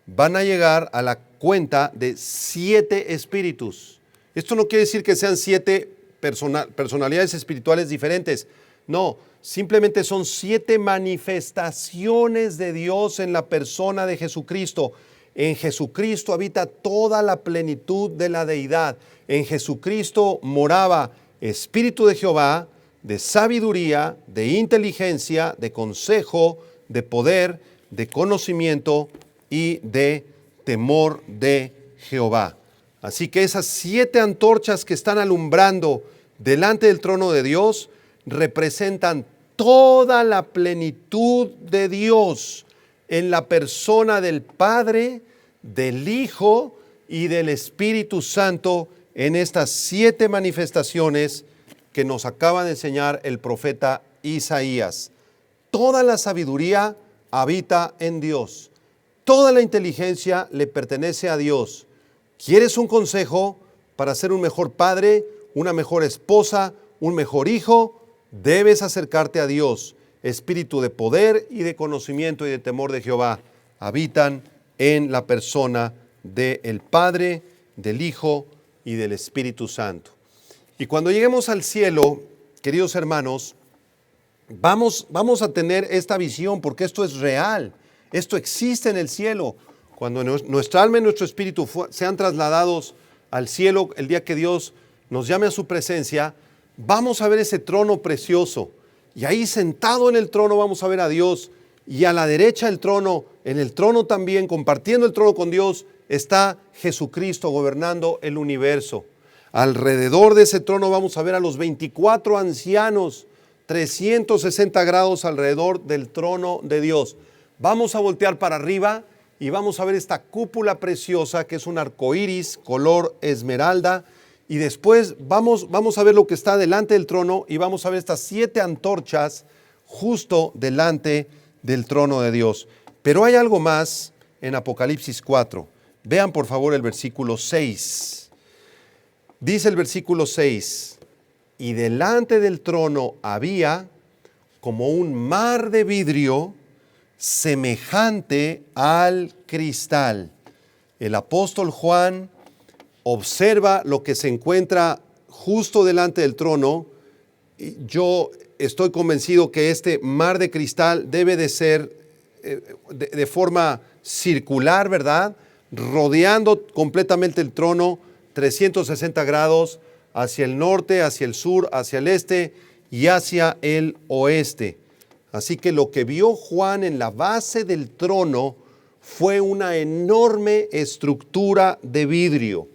van a llegar a la cuenta de 7 espíritus. Esto no quiere decir que sean 7 personalidades espirituales diferentes. No, simplemente son 7 manifestaciones de Dios en la persona de Jesucristo. En Jesucristo habita toda la plenitud de la deidad. En Jesucristo moraba Espíritu de Jehová, de sabiduría, de inteligencia, de consejo, de poder, de conocimiento y de temor de Jehová. Así que esas 7 antorchas que están alumbrando delante del trono de Dios representan toda la plenitud de Dios en la persona del Padre, del Hijo y del Espíritu Santo en estas 7 manifestaciones que nos acaba de enseñar el profeta Isaías. Toda la sabiduría habita en Dios. Toda la inteligencia le pertenece a Dios. ¿Quieres un consejo para ser un mejor padre, una mejor esposa, un mejor hijo? Debes acercarte a Dios. Espíritu de poder y de conocimiento y de temor de Jehová habitan en la persona del Padre, del Hijo y del Espíritu Santo. Y cuando lleguemos al cielo, queridos hermanos, vamos a tener esta visión porque esto es real, esto existe en el cielo. Cuando nuestra alma y nuestro espíritu sean trasladados al cielo, el día que Dios nos llame a su presencia, vamos a ver ese trono precioso. Y ahí sentado en el trono vamos a ver a Dios. Y a la derecha del trono, en el trono también, compartiendo el trono con Dios, está Jesucristo gobernando el universo. Alrededor de ese trono vamos a ver a los 24 ancianos, 360 grados alrededor del trono de Dios. Vamos a voltear para arriba y vamos a ver esta cúpula preciosa que es un arco iris color esmeralda. Y después vamos a ver lo que está delante del trono y vamos a ver estas 7 antorchas justo delante del trono de Dios. Pero hay algo más en Apocalipsis 4. Vean por favor el versículo 6. Dice el versículo 6, y delante del trono había como un mar de vidrio semejante al cristal. El apóstol Juan observa lo que se encuentra justo delante del trono. Yo estoy convencido que este mar de cristal debe de ser de forma circular, ¿verdad? Rodeando completamente el trono, 360 grados, hacia el norte, hacia el sur, hacia el este y hacia el oeste. Así que lo que vio Juan en la base del trono fue una enorme estructura de vidrio.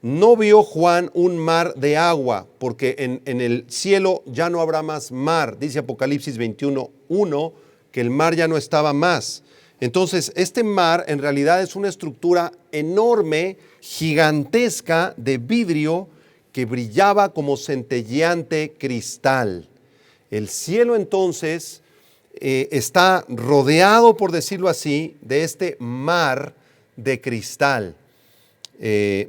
No vio Juan un mar de agua, porque en el cielo ya no habrá más mar. Dice Apocalipsis 21:1 que el mar ya no estaba más. Entonces, este mar en realidad es una estructura enorme, gigantesca de vidrio que brillaba como centelleante cristal. El cielo entonces está rodeado, por decirlo así, de este mar de cristal.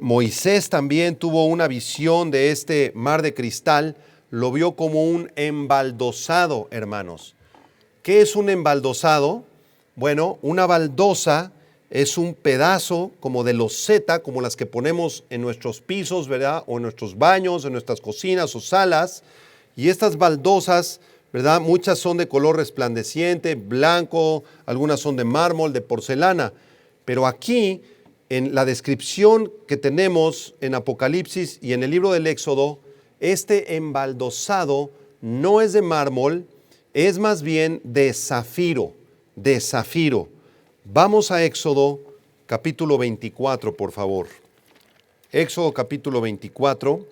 Moisés también tuvo una visión de este mar de cristal, lo vio como un embaldosado, hermanos. ¿Qué es un embaldosado? Bueno, una baldosa es un pedazo como de loseta, como las que ponemos en nuestros pisos, ¿verdad? O en nuestros baños, en nuestras cocinas o salas. Y estas baldosas, ¿verdad? Muchas son de color resplandeciente, blanco, algunas son de mármol, de porcelana. Pero aquí, en la descripción que tenemos en Apocalipsis y en el libro del Éxodo, este embaldosado no es de mármol, es más bien de zafiro, de zafiro. Vamos a Éxodo capítulo 24, por favor. Éxodo capítulo 24,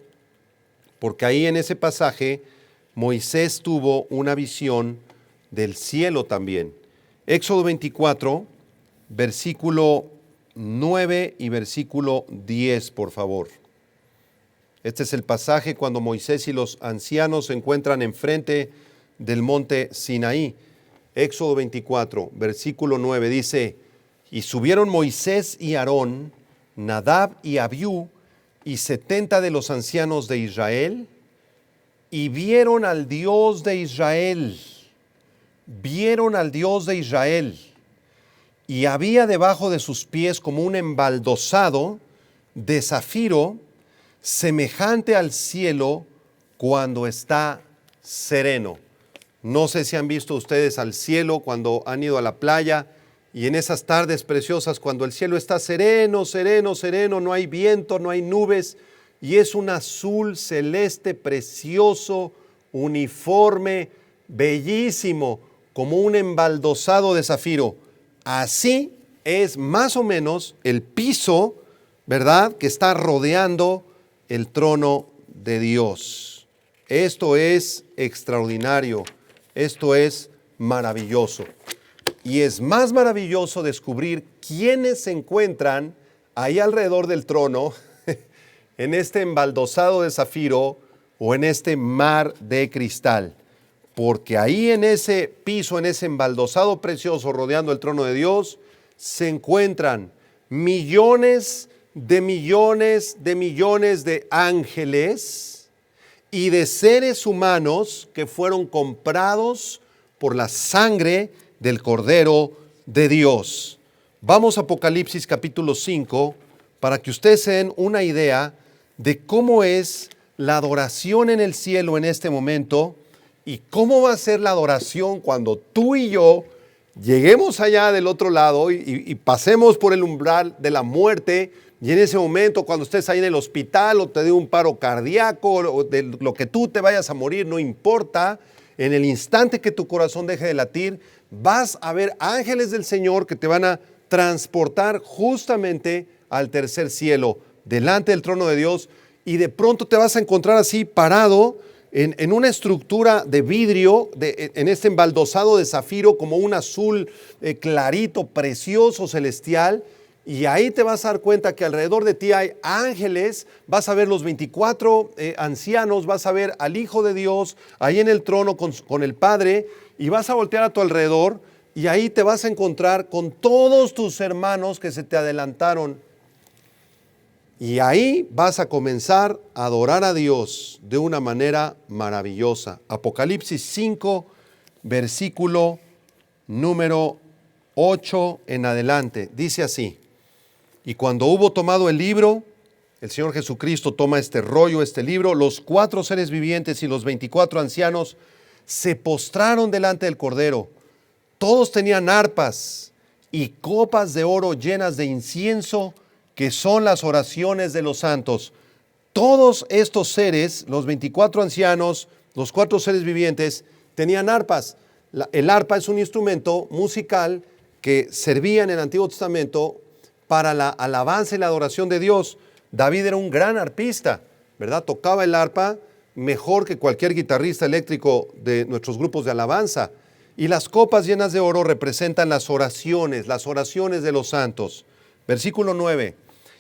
porque ahí en ese pasaje Moisés tuvo una visión del cielo también. Éxodo 24, versículo 9 y versículo 10, por favor. Este es el pasaje cuando Moisés y los ancianos se encuentran enfrente del monte Sinaí. Éxodo 24, versículo 9 dice: y subieron Moisés y Aarón, Nadab y Abiú, y 70 de los ancianos de Israel, y vieron al Dios de Israel. Vieron al Dios de Israel. Y había debajo de sus pies como un embaldosado de zafiro, semejante al cielo cuando está sereno. No sé si han visto ustedes al cielo cuando han ido a la playa y en esas tardes preciosas cuando el cielo está sereno, sereno, sereno, no hay viento, no hay nubes y es un azul celeste precioso, uniforme, bellísimo, como un embaldosado de zafiro. Así es más o menos el piso, ¿verdad?, que está rodeando el trono de Dios. Esto es extraordinario, esto es maravilloso. Y es más maravilloso descubrir quiénes se encuentran ahí alrededor del trono, en este embaldosado de zafiro o en este mar de cristal. Porque ahí en ese piso, en ese embaldosado precioso rodeando el trono de Dios, se encuentran millones de millones de millones de ángeles y de seres humanos que fueron comprados por la sangre del Cordero de Dios. Vamos a Apocalipsis capítulo 5 para que ustedes se den una idea de cómo es la adoración en el cielo en este momento y cómo va a ser la adoración cuando tú y yo lleguemos allá del otro lado y pasemos por el umbral de la muerte. Y en ese momento, cuando estés ahí en el hospital o te dé un paro cardíaco o de lo que tú te vayas a morir, no importa, en el instante que tu corazón deje de latir, vas a ver ángeles del Señor que te van a transportar justamente al tercer cielo, delante del trono de Dios, y de pronto te vas a encontrar así parado en una estructura de vidrio, en este embaldosado de zafiro, como un azul clarito, precioso, celestial. Y ahí te vas a dar cuenta que alrededor de ti hay ángeles, vas a ver los 24 ancianos, vas a ver al Hijo de Dios ahí en el trono con el Padre, y vas a voltear a tu alrededor y ahí te vas a encontrar con todos tus hermanos que se te adelantaron. Y ahí vas a comenzar a adorar a Dios de una manera maravillosa. Apocalipsis 5, versículo número 8 en adelante, dice así: y cuando hubo tomado el libro, el Señor Jesucristo toma este rollo, este libro, los 4 seres vivientes y los 24 ancianos se postraron delante del Cordero. Todos tenían arpas y copas de oro llenas de incienso, que son las oraciones de los santos. Todos estos seres, los 24 ancianos, los 4 seres vivientes, tenían arpas. El arpa es un instrumento musical que servía en el Antiguo Testamento para la alabanza y la adoración de Dios. David era un gran arpista, ¿verdad? Tocaba el arpa mejor que cualquier guitarrista eléctrico de nuestros grupos de alabanza. Y las copas llenas de oro representan las oraciones de los santos. Versículo 9.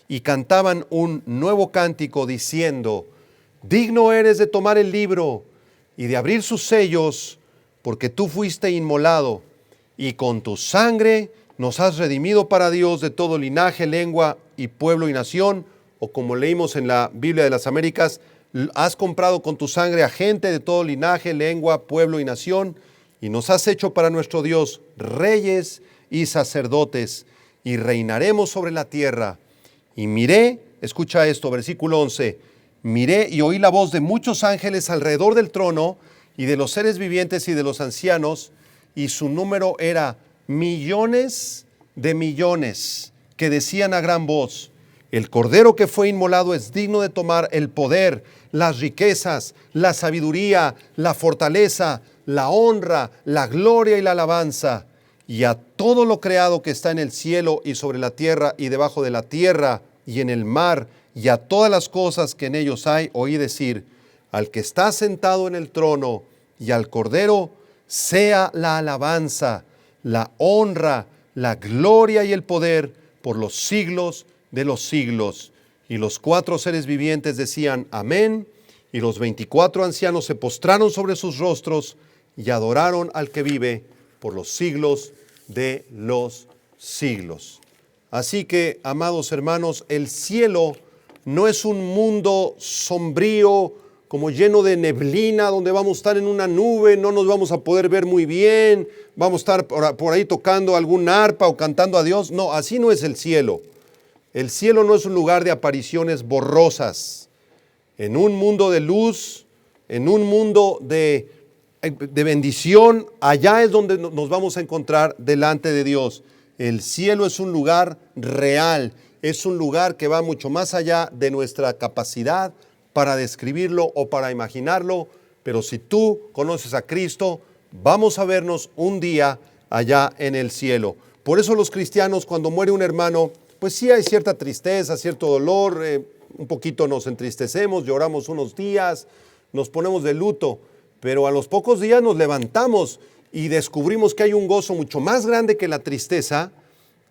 Y cantaban un nuevo cántico diciendo: digno eres de tomar el libro y de abrir sus sellos, porque tú fuiste inmolado, y con tu sangre nos has redimido para Dios de todo linaje, lengua y pueblo y nación, o como leímos en la Biblia de las Américas, has comprado con tu sangre a gente de todo linaje, lengua, pueblo y nación, y nos has hecho para nuestro Dios reyes y sacerdotes, y reinaremos sobre la tierra. Y miré, escucha esto, versículo 11, Miré y oí la voz de muchos ángeles alrededor del trono y de los seres vivientes y de los ancianos, y su número era millones de millones, que decían a gran voz: el Cordero que fue inmolado es digno de tomar el poder, las riquezas, la sabiduría, la fortaleza, la honra, la gloria y la alabanza. Y a todo lo creado que está en el cielo y sobre la tierra y debajo de la tierra y en el mar, y a todas las cosas que en ellos hay, oí decir: al que está sentado en el trono y al Cordero sea la alabanza, la honra, la gloria y el poder por los siglos de los siglos. Y los 4 seres vivientes decían: amén. Y los 24 ancianos se postraron sobre sus rostros y adoraron al que vive por los siglos de los siglos. Así que, amados hermanos, el cielo no es un mundo sombrío, como lleno de neblina, donde vamos a estar en una nube, no nos vamos a poder ver muy bien, vamos a estar por ahí tocando algún arpa o cantando a Dios. No, así no es el cielo. El cielo no es un lugar de apariciones borrosas. En un mundo de luz, en un mundo de bendición, allá es donde nos vamos a encontrar delante de Dios. El cielo es un lugar real, es un lugar que va mucho más allá de nuestra capacidad para describirlo o para imaginarlo, pero si tú conoces a Cristo, vamos a vernos un día allá en el cielo. Por eso los cristianos, cuando muere un hermano, pues sí hay cierta tristeza, cierto dolor, un poquito nos entristecemos, lloramos unos días, nos ponemos de luto, pero a los pocos días nos levantamos y descubrimos que hay un gozo mucho más grande que la tristeza,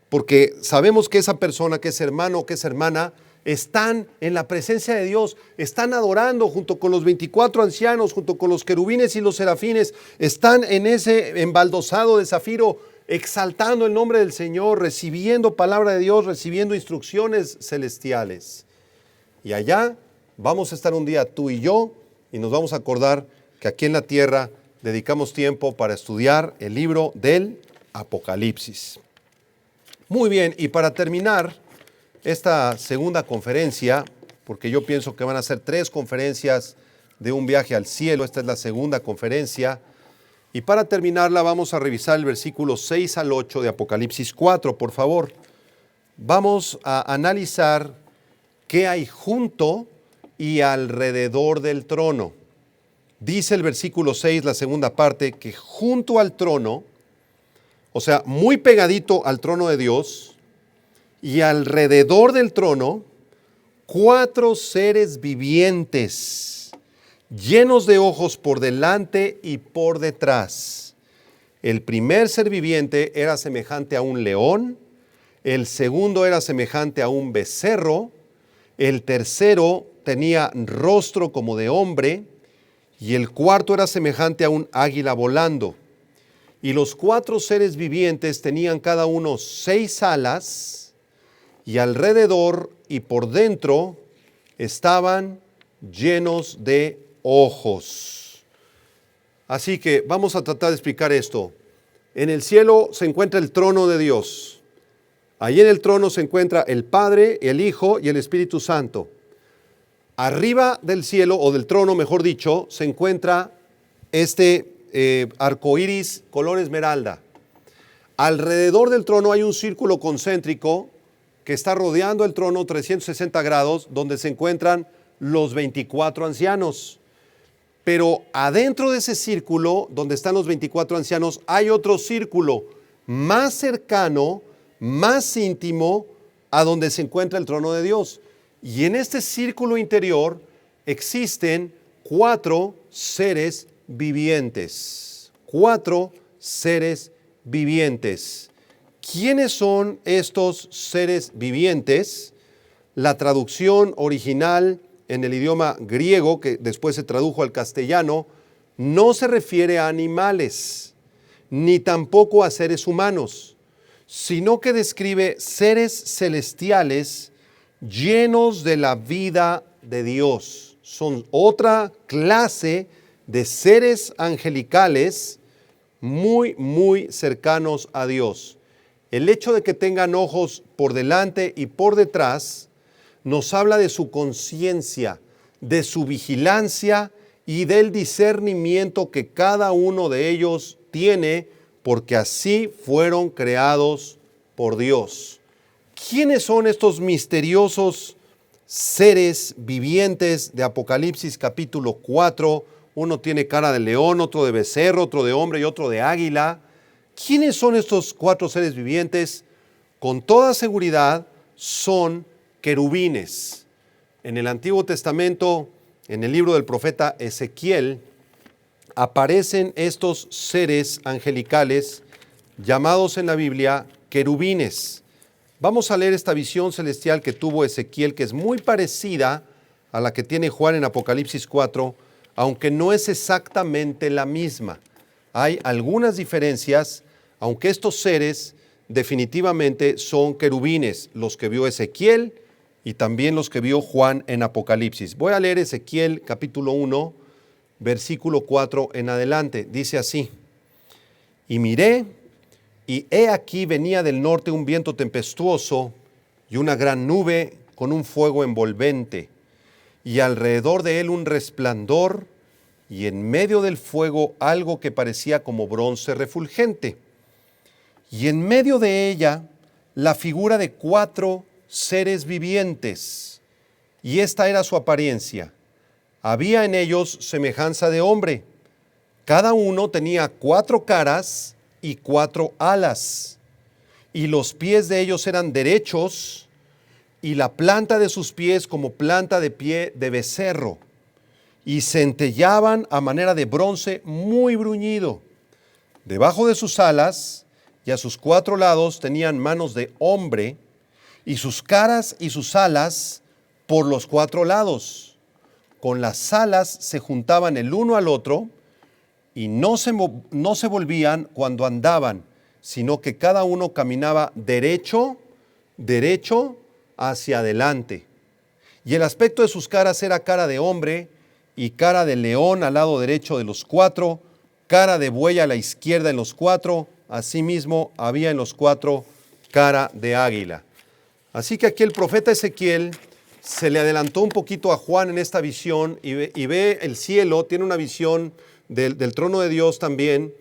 porque sabemos que esa persona, que es hermano o que es hermana, están en la presencia de Dios, están adorando junto con los 24 ancianos, junto con los querubines y los serafines, están en ese embaldosado de zafiro, exaltando el nombre del Señor, recibiendo palabra de Dios, recibiendo instrucciones celestiales. Y allá vamos a estar un día tú y yo, y nos vamos a acordar que aquí en la tierra dedicamos tiempo para estudiar el libro del Apocalipsis. Muy bien, y para terminar esta segunda conferencia, porque yo pienso que van a ser 3 conferencias de un viaje al cielo, esta es la segunda conferencia, y para terminarla vamos a revisar el versículo 6 al 8 de Apocalipsis 4, por favor. Vamos a analizar qué hay junto y alrededor del trono. Dice el versículo 6, la segunda parte, que junto al trono, o sea, muy pegadito al trono de Dios, y alrededor del trono, 4 seres vivientes, llenos de ojos por delante y por detrás. El primer ser viviente era semejante a un león, el segundo era semejante a un becerro, el tercero tenía rostro como de hombre, y el cuarto era semejante a un águila volando. Y los 4 seres vivientes tenían cada uno 6 alas, y alrededor y por dentro estaban llenos de ojos. Así que vamos a tratar de explicar esto. En el cielo se encuentra el trono de Dios. Allí en el trono se encuentra el Padre, el Hijo y el Espíritu Santo. Arriba del cielo, o del trono, mejor dicho, se encuentra este arco iris color esmeralda. Alrededor del trono hay un círculo concéntrico que está rodeando el trono 360 grados, donde se encuentran los 24 ancianos. Pero adentro de ese círculo, donde están los 24 ancianos, hay otro círculo más cercano, más íntimo, a donde se encuentra el trono de Dios. Y en este círculo interior existen 4 seres vivientes. 4 seres vivientes. ¿Quiénes son estos seres vivientes? La traducción original en el idioma griego, que después se tradujo al castellano, no se refiere a animales, ni tampoco a seres humanos, sino que describe seres celestiales llenos de la vida de Dios. Son otra clase de seres angelicales muy, muy cercanos a Dios. El hecho de que tengan ojos por delante y por detrás nos habla de su conciencia, de su vigilancia y del discernimiento que cada uno de ellos tiene, porque así fueron creados por Dios. ¿Quiénes son estos misteriosos seres vivientes de Apocalipsis capítulo 4? Uno tiene cara de león, otro de becerro, otro de hombre y otro de águila. ¿Quiénes son estos 4 seres vivientes? Con toda seguridad son querubines. En el Antiguo Testamento, en el libro del profeta Ezequiel, aparecen estos seres angelicales llamados en la Biblia querubines. Vamos a leer esta visión celestial que tuvo Ezequiel, que es muy parecida a la que tiene Juan en Apocalipsis 4, aunque no es exactamente la misma. Hay algunas diferencias, aunque estos seres definitivamente son querubines, los que vio Ezequiel y también los que vio Juan en Apocalipsis. Voy a leer Ezequiel capítulo 1, versículo 4 en adelante. Dice así: y miré, y he aquí venía del norte un viento tempestuoso y una gran nube con un fuego envolvente, y alrededor de él un resplandor, y en medio del fuego algo que parecía como bronce refulgente. Y en medio de ella la figura de 4 seres vivientes, y esta era su apariencia. Había en ellos semejanza de hombre. Cada uno tenía 4 caras y 4 alas, y los pies de ellos eran derechos, y la planta de sus pies como planta de pie de becerro, y centellaban a manera de bronce muy bruñido. Debajo de sus alas y a sus 4 lados tenían manos de hombre, y sus caras y sus alas por los 4 lados. Con las alas se juntaban el uno al otro, y no se volvían cuando andaban, sino que cada uno caminaba derecho hacia adelante. Y el aspecto de sus caras era cara de hombre, y cara de león al lado derecho de los 4, cara de buey a la izquierda en los 4, asimismo había en los 4 cara de águila. Así que aquí el profeta Ezequiel se le adelantó un poquito a Juan en esta visión, y ve el cielo, tiene una visión del trono de Dios también,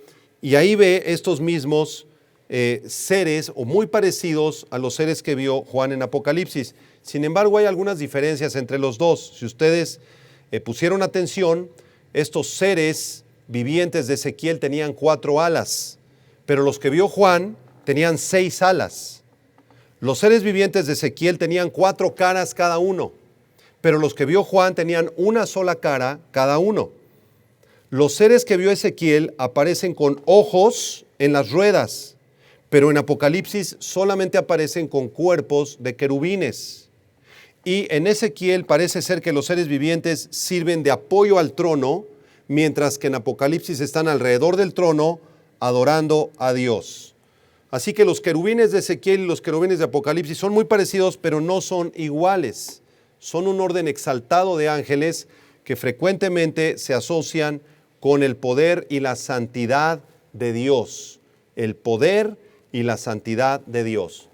y ahí ve estos mismos seres, o muy parecidos a los seres que vio Juan en Apocalipsis. Sin embargo, hay algunas diferencias entre los dos. Si ustedes pusieron atención, estos seres vivientes de Ezequiel tenían 4 alas, pero los que vio Juan tenían 6 alas. Los seres vivientes de Ezequiel tenían 4 caras cada uno, pero los que vio Juan tenían una sola cara cada uno. Los seres que vio Ezequiel aparecen con ojos en las ruedas, pero en Apocalipsis solamente aparecen con cuerpos de querubines. Y en Ezequiel parece ser que los seres vivientes sirven de apoyo al trono, mientras que en Apocalipsis están alrededor del trono adorando a Dios. Así que los querubines de Ezequiel y los querubines de Apocalipsis son muy parecidos, pero no son iguales. Son un orden exaltado de ángeles que frecuentemente se asocian con el poder y la santidad de Dios. El poder y la santidad de Dios.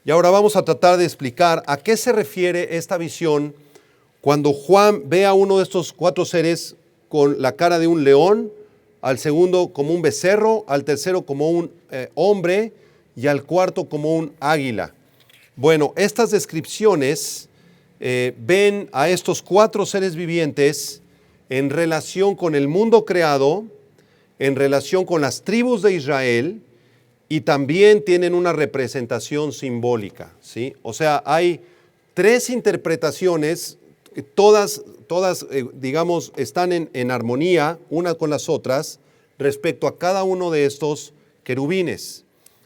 Y ahora vamos a tratar de explicar a qué se refiere esta visión cuando Juan ve a uno de estos 4 seres con la cara de un león, al segundo como un becerro, al tercero como un hombre y al cuarto como un águila. Bueno, estas descripciones ven a estos 4 seres vivientes en relación con el mundo creado, en relación con las tribus de Israel, y también tienen una representación simbólica, ¿sí? O sea, hay 3 interpretaciones, todas digamos, están en armonía una con las otras respecto a cada uno de estos querubines.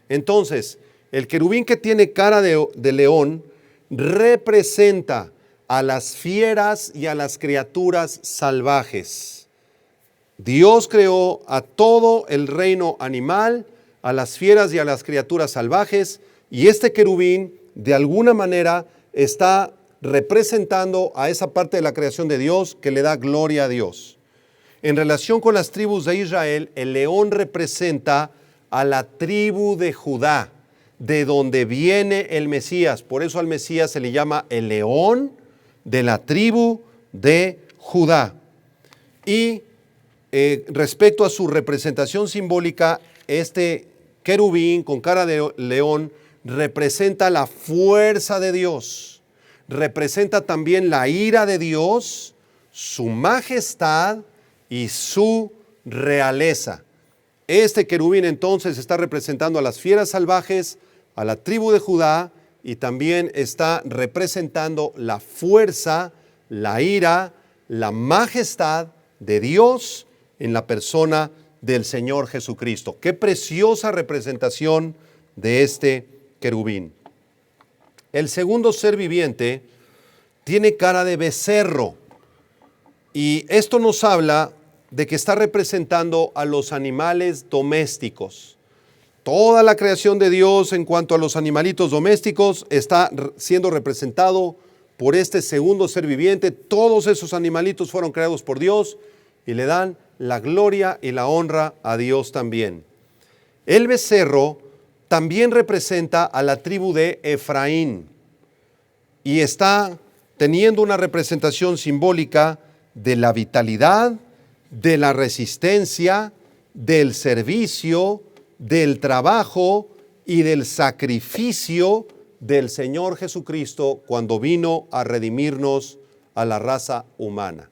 Entonces, el querubín que tiene cara de león representa a las fieras y a las criaturas salvajes. Dios creó a todo el reino animal, a las fieras y a las criaturas salvajes, y este querubín de alguna manera está representando a esa parte de la creación de Dios que le da gloria a Dios. En relación con las tribus de Israel, el león representa a la tribu de Judá, de donde viene el Mesías. Por eso al Mesías se le llama el león de la tribu de Judá. Y respecto a su representación simbólica, este querubín con cara de león representa la fuerza de Dios, representa también la ira de Dios, su majestad y su realeza. Este querubín entonces está representando a las fieras salvajes, a la tribu de Judá, y también está representando la fuerza, la ira, la majestad de Dios en la persona del Señor Jesucristo. Qué preciosa representación de este querubín. El segundo ser viviente tiene cara de becerro, y esto nos habla de que está representando a los animales domésticos. Toda la creación de Dios en cuanto a los animalitos domésticos está siendo representado por este segundo ser viviente. Todos esos animalitos fueron creados por Dios y le dan la gloria y la honra a Dios también. El becerro también representa a la tribu de Efraín y está teniendo una representación simbólica de la vitalidad, de la resistencia, del servicio, del trabajo y del sacrificio del Señor Jesucristo cuando vino a redimirnos a la raza humana.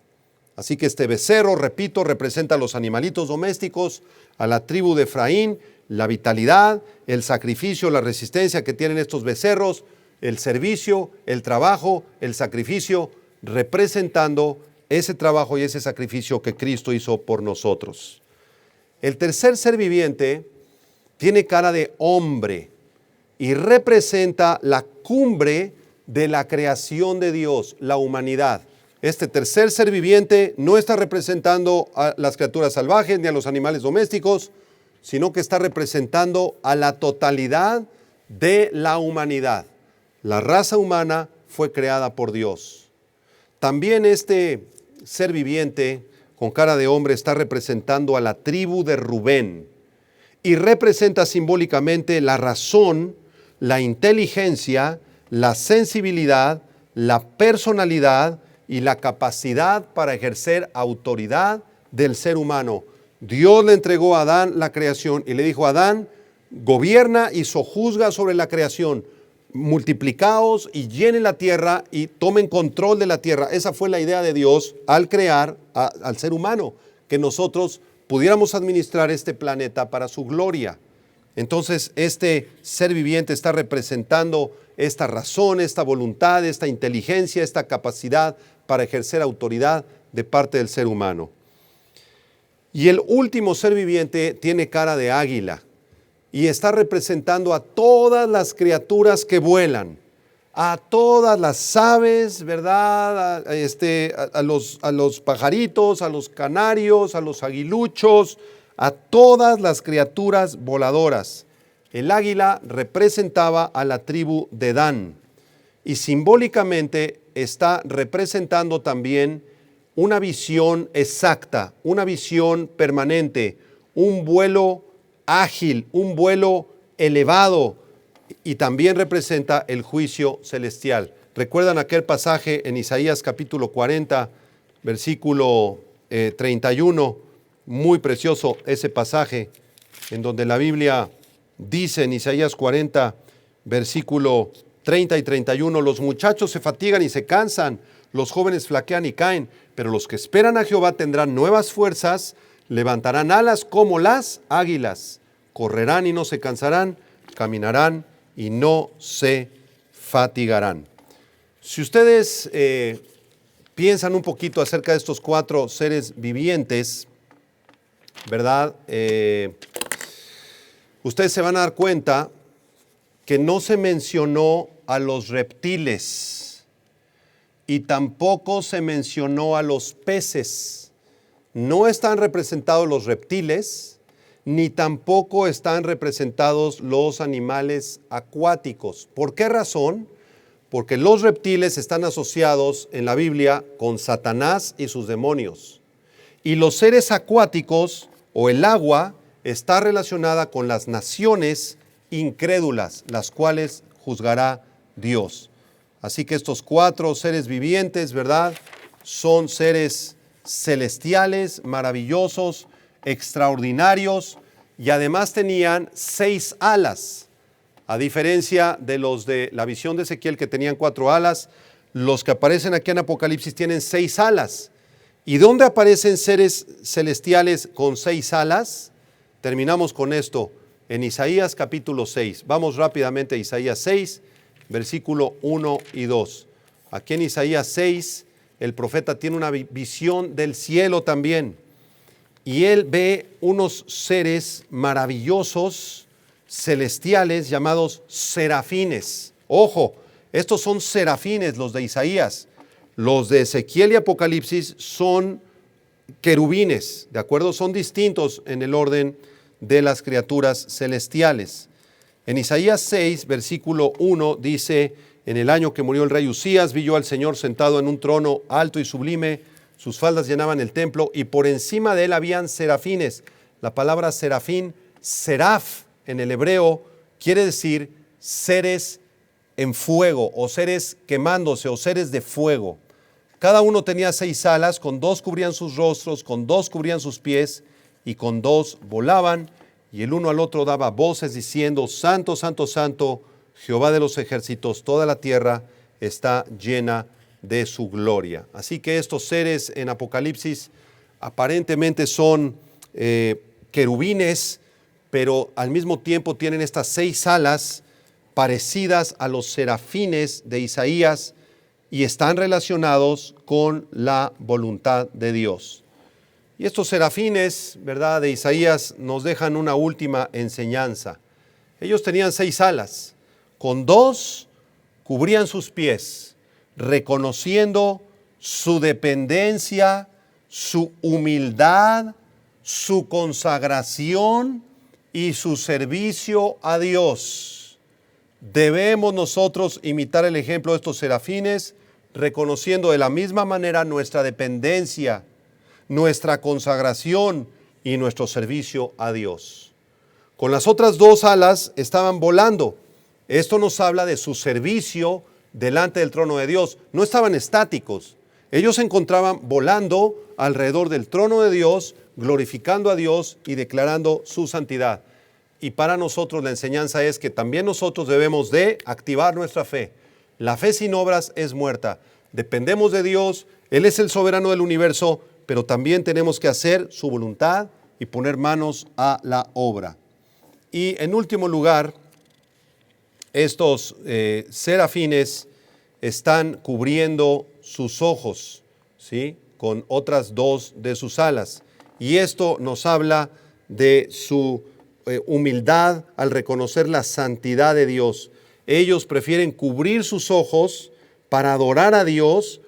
Así que este becerro, repito, representa a los animalitos domésticos, a la tribu de Efraín, la vitalidad, el sacrificio, la resistencia que tienen estos becerros, el servicio, el trabajo, el sacrificio, representando ese trabajo y ese sacrificio que Cristo hizo por nosotros. El tercer ser viviente tiene cara de hombre y representa la cumbre de la creación de Dios, la humanidad. Este tercer ser viviente no está representando a las criaturas salvajes ni a los animales domésticos, sino que está representando a la totalidad de la humanidad. La raza humana fue creada por Dios. También este ser viviente con cara de hombre está representando a la tribu de Rubén y representa simbólicamente la razón, la inteligencia, la sensibilidad, la personalidad y la capacidad para ejercer autoridad del ser humano. Dios le entregó a Adán la creación y le dijo a Adán, gobierna y sojuzga sobre la creación, multiplicaos y llenen la tierra y tomen control de la tierra. Esa fue la idea de Dios al crear al ser humano, que nosotros pudiéramos administrar este planeta para su gloria. Entonces este ser viviente está representando esta razón, esta voluntad, esta inteligencia, esta capacidad para ejercer autoridad de parte del ser humano. Y el último ser viviente tiene cara de águila y está representando a todas las criaturas que vuelan, a todas las aves, ¿verdad? A los pajaritos, a los canarios, a los aguiluchos, a todas las criaturas voladoras. El águila representaba a la tribu de Dan y simbólicamente está representando también una visión exacta, una visión permanente, un vuelo ágil, un vuelo elevado, y también representa el juicio celestial. ¿Recuerdan aquel pasaje en Isaías capítulo 40, versículo 31? Muy precioso ese pasaje, en donde la Biblia dice en Isaías 40, versículo 30 y 31, los muchachos se fatigan y se cansan, los jóvenes flaquean y caen, pero los que esperan a Jehová tendrán nuevas fuerzas, levantarán alas como las águilas, correrán y no se cansarán, caminarán y no se fatigarán. Si ustedes piensan un poquito acerca de estos cuatro seres vivientes, ¿verdad? Ustedes se van a dar cuenta que no se mencionó a los reptiles y tampoco se mencionó a los peces. No están representados los reptiles, ni tampoco están representados los animales acuáticos. ¿Por qué razón? Porque los reptiles están asociados en la Biblia con Satanás y sus demonios. Y los seres acuáticos o el agua está relacionada con las naciones incrédulas, las cuales juzgará Dios. Así que estos cuatro seres vivientes, ¿verdad?, son seres celestiales, maravillosos, extraordinarios, y además tenían 6 alas. A diferencia de los de la visión de Ezequiel, que tenían 4 alas, los que aparecen aquí en Apocalipsis tienen 6 alas. ¿Y dónde aparecen seres celestiales con 6 alas? Terminamos con esto en Isaías capítulo 6. Vamos rápidamente a Isaías 6, versículo 1 y 2. Aquí en Isaías 6, el profeta tiene una visión del cielo también. Y él ve unos seres maravillosos, celestiales, llamados serafines. Ojo, estos son serafines, los de Isaías. Los de Ezequiel y Apocalipsis son querubines, ¿de acuerdo? Son distintos en el orden de las criaturas celestiales. En Isaías 6, versículo 1, dice: en el año que murió el rey Usías, vi yo al Señor sentado en un trono alto y sublime, sus faldas llenaban el templo, y por encima de él habían serafines. La palabra serafín, seraf, en el hebreo, quiere decir seres en fuego, o seres quemándose, o seres de fuego. Cada uno tenía 6 alas, con 2 cubrían sus rostros, con 2 cubrían sus pies, y con 2 volaban, y el uno al otro daba voces diciendo: Santo, Santo, Santo, Jehová de los ejércitos, toda la tierra está llena de su gloria. Así que estos seres en Apocalipsis aparentemente son querubines, pero al mismo tiempo tienen estas 6 alas parecidas a los serafines de Isaías y están relacionados con la voluntad de Dios. Y estos serafines, ¿verdad?, de Isaías nos dejan una última enseñanza. Ellos tenían 6 alas, con 2 cubrían sus pies, reconociendo su dependencia, su humildad, su consagración y su servicio a Dios. Debemos nosotros imitar el ejemplo de estos serafines, reconociendo de la misma manera nuestra dependencia, nuestra consagración y nuestro servicio a Dios. Con las otras 2 alas estaban volando. Esto nos habla de su servicio delante del trono de Dios. No estaban estáticos. Ellos se encontraban volando alrededor del trono de Dios, glorificando a Dios y declarando su santidad. Y para nosotros la enseñanza es que también nosotros debemos de activar nuestra fe. La fe sin obras es muerta. Dependemos de Dios, Él es el soberano del universo, pero también tenemos que hacer su voluntad y poner manos a la obra. Y en último lugar, estos serafines están cubriendo sus ojos, ¿sí?, con otras 2 de sus alas. Y esto nos habla de su humildad al reconocer la santidad de Dios. Ellos prefieren cubrir sus ojos para adorar a Dios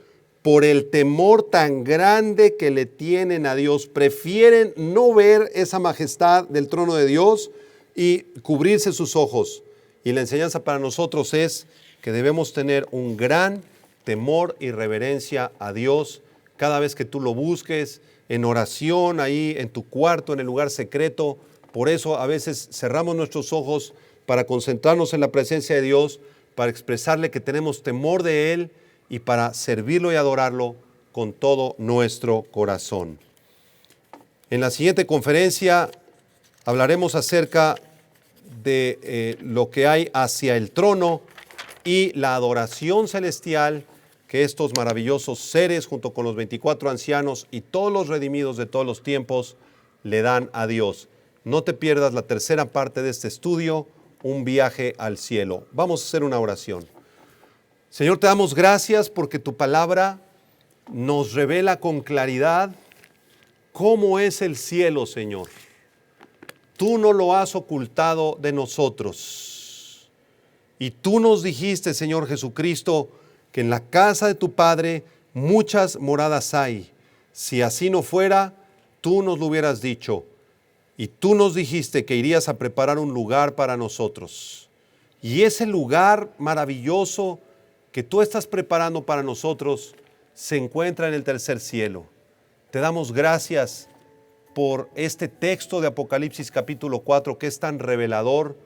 por el temor tan grande que le tienen a Dios. Prefieren no ver esa majestad del trono de Dios y cubrirse sus ojos. Y la enseñanza para nosotros es que debemos tener un gran temor y reverencia a Dios cada vez que tú lo busques, en oración, ahí en tu cuarto, en el lugar secreto. Por eso a veces cerramos nuestros ojos para concentrarnos en la presencia de Dios, para expresarle que tenemos temor de Él y para servirlo y adorarlo con todo nuestro corazón. En la siguiente conferencia hablaremos acerca de lo que hay hacia el trono y la adoración celestial que estos maravillosos seres, junto con los 24 ancianos y todos los redimidos de todos los tiempos, le dan a Dios. No te pierdas la tercera parte de este estudio, un viaje al cielo. Vamos a hacer una oración. Señor, te damos gracias porque tu palabra nos revela con claridad cómo es el cielo, Señor. Tú no lo has ocultado de nosotros. Y tú nos dijiste, Señor Jesucristo, que en la casa de tu Padre muchas moradas hay. Si así no fuera, tú nos lo hubieras dicho. Y tú nos dijiste que irías a preparar un lugar para nosotros. Y ese lugar maravilloso que tú estás preparando para nosotros se encuentra en el tercer cielo. Te damos gracias por este texto de Apocalipsis capítulo 4 que es tan revelador,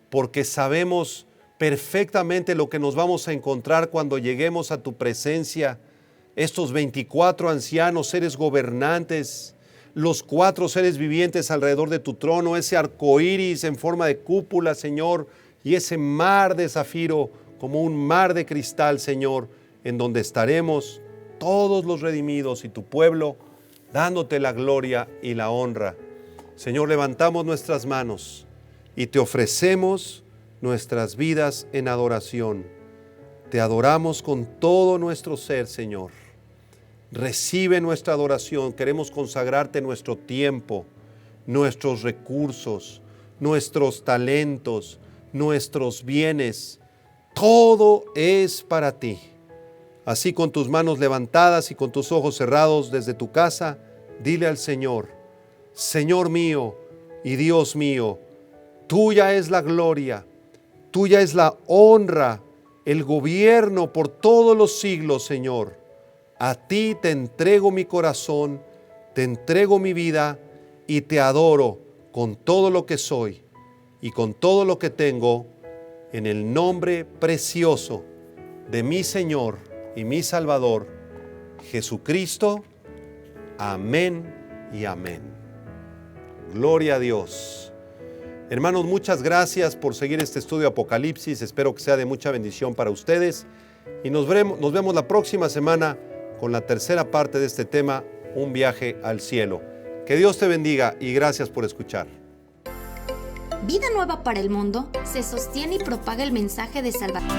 porque sabemos perfectamente lo que nos vamos a encontrar cuando lleguemos a tu presencia. estos 24 ancianos, seres gobernantes, los 4 seres vivientes alrededor de tu trono, ese arco iris en forma de cúpula, Señor, y ese mar de zafiro como un mar de cristal, Señor, en donde estaremos todos los redimidos y tu pueblo, dándote la gloria y la honra. Señor, levantamos nuestras manos y te ofrecemos nuestras vidas en adoración. Te adoramos con todo nuestro ser, Señor. Recibe nuestra adoración. Queremos consagrarte nuestro tiempo, nuestros recursos, nuestros talentos, nuestros bienes. Todo es para ti. Así, con tus manos levantadas y con tus ojos cerrados desde tu casa, dile al Señor: Señor mío y Dios mío, tuya es la gloria, tuya es la honra, el gobierno por todos los siglos, Señor. A ti te entrego mi corazón, te entrego mi vida y te adoro con todo lo que soy y con todo lo que tengo, en el nombre precioso de mi Señor y mi Salvador, Jesucristo. Amén y amén. Gloria a Dios. Hermanos, muchas gracias por seguir este estudio de Apocalipsis. Espero que sea de mucha bendición para ustedes. Y nos vemos la próxima semana con la tercera parte de este tema, un viaje al cielo. Que Dios te bendiga y gracias por escuchar. Vida Nueva para el Mundo se sostiene y propaga el mensaje de salvación.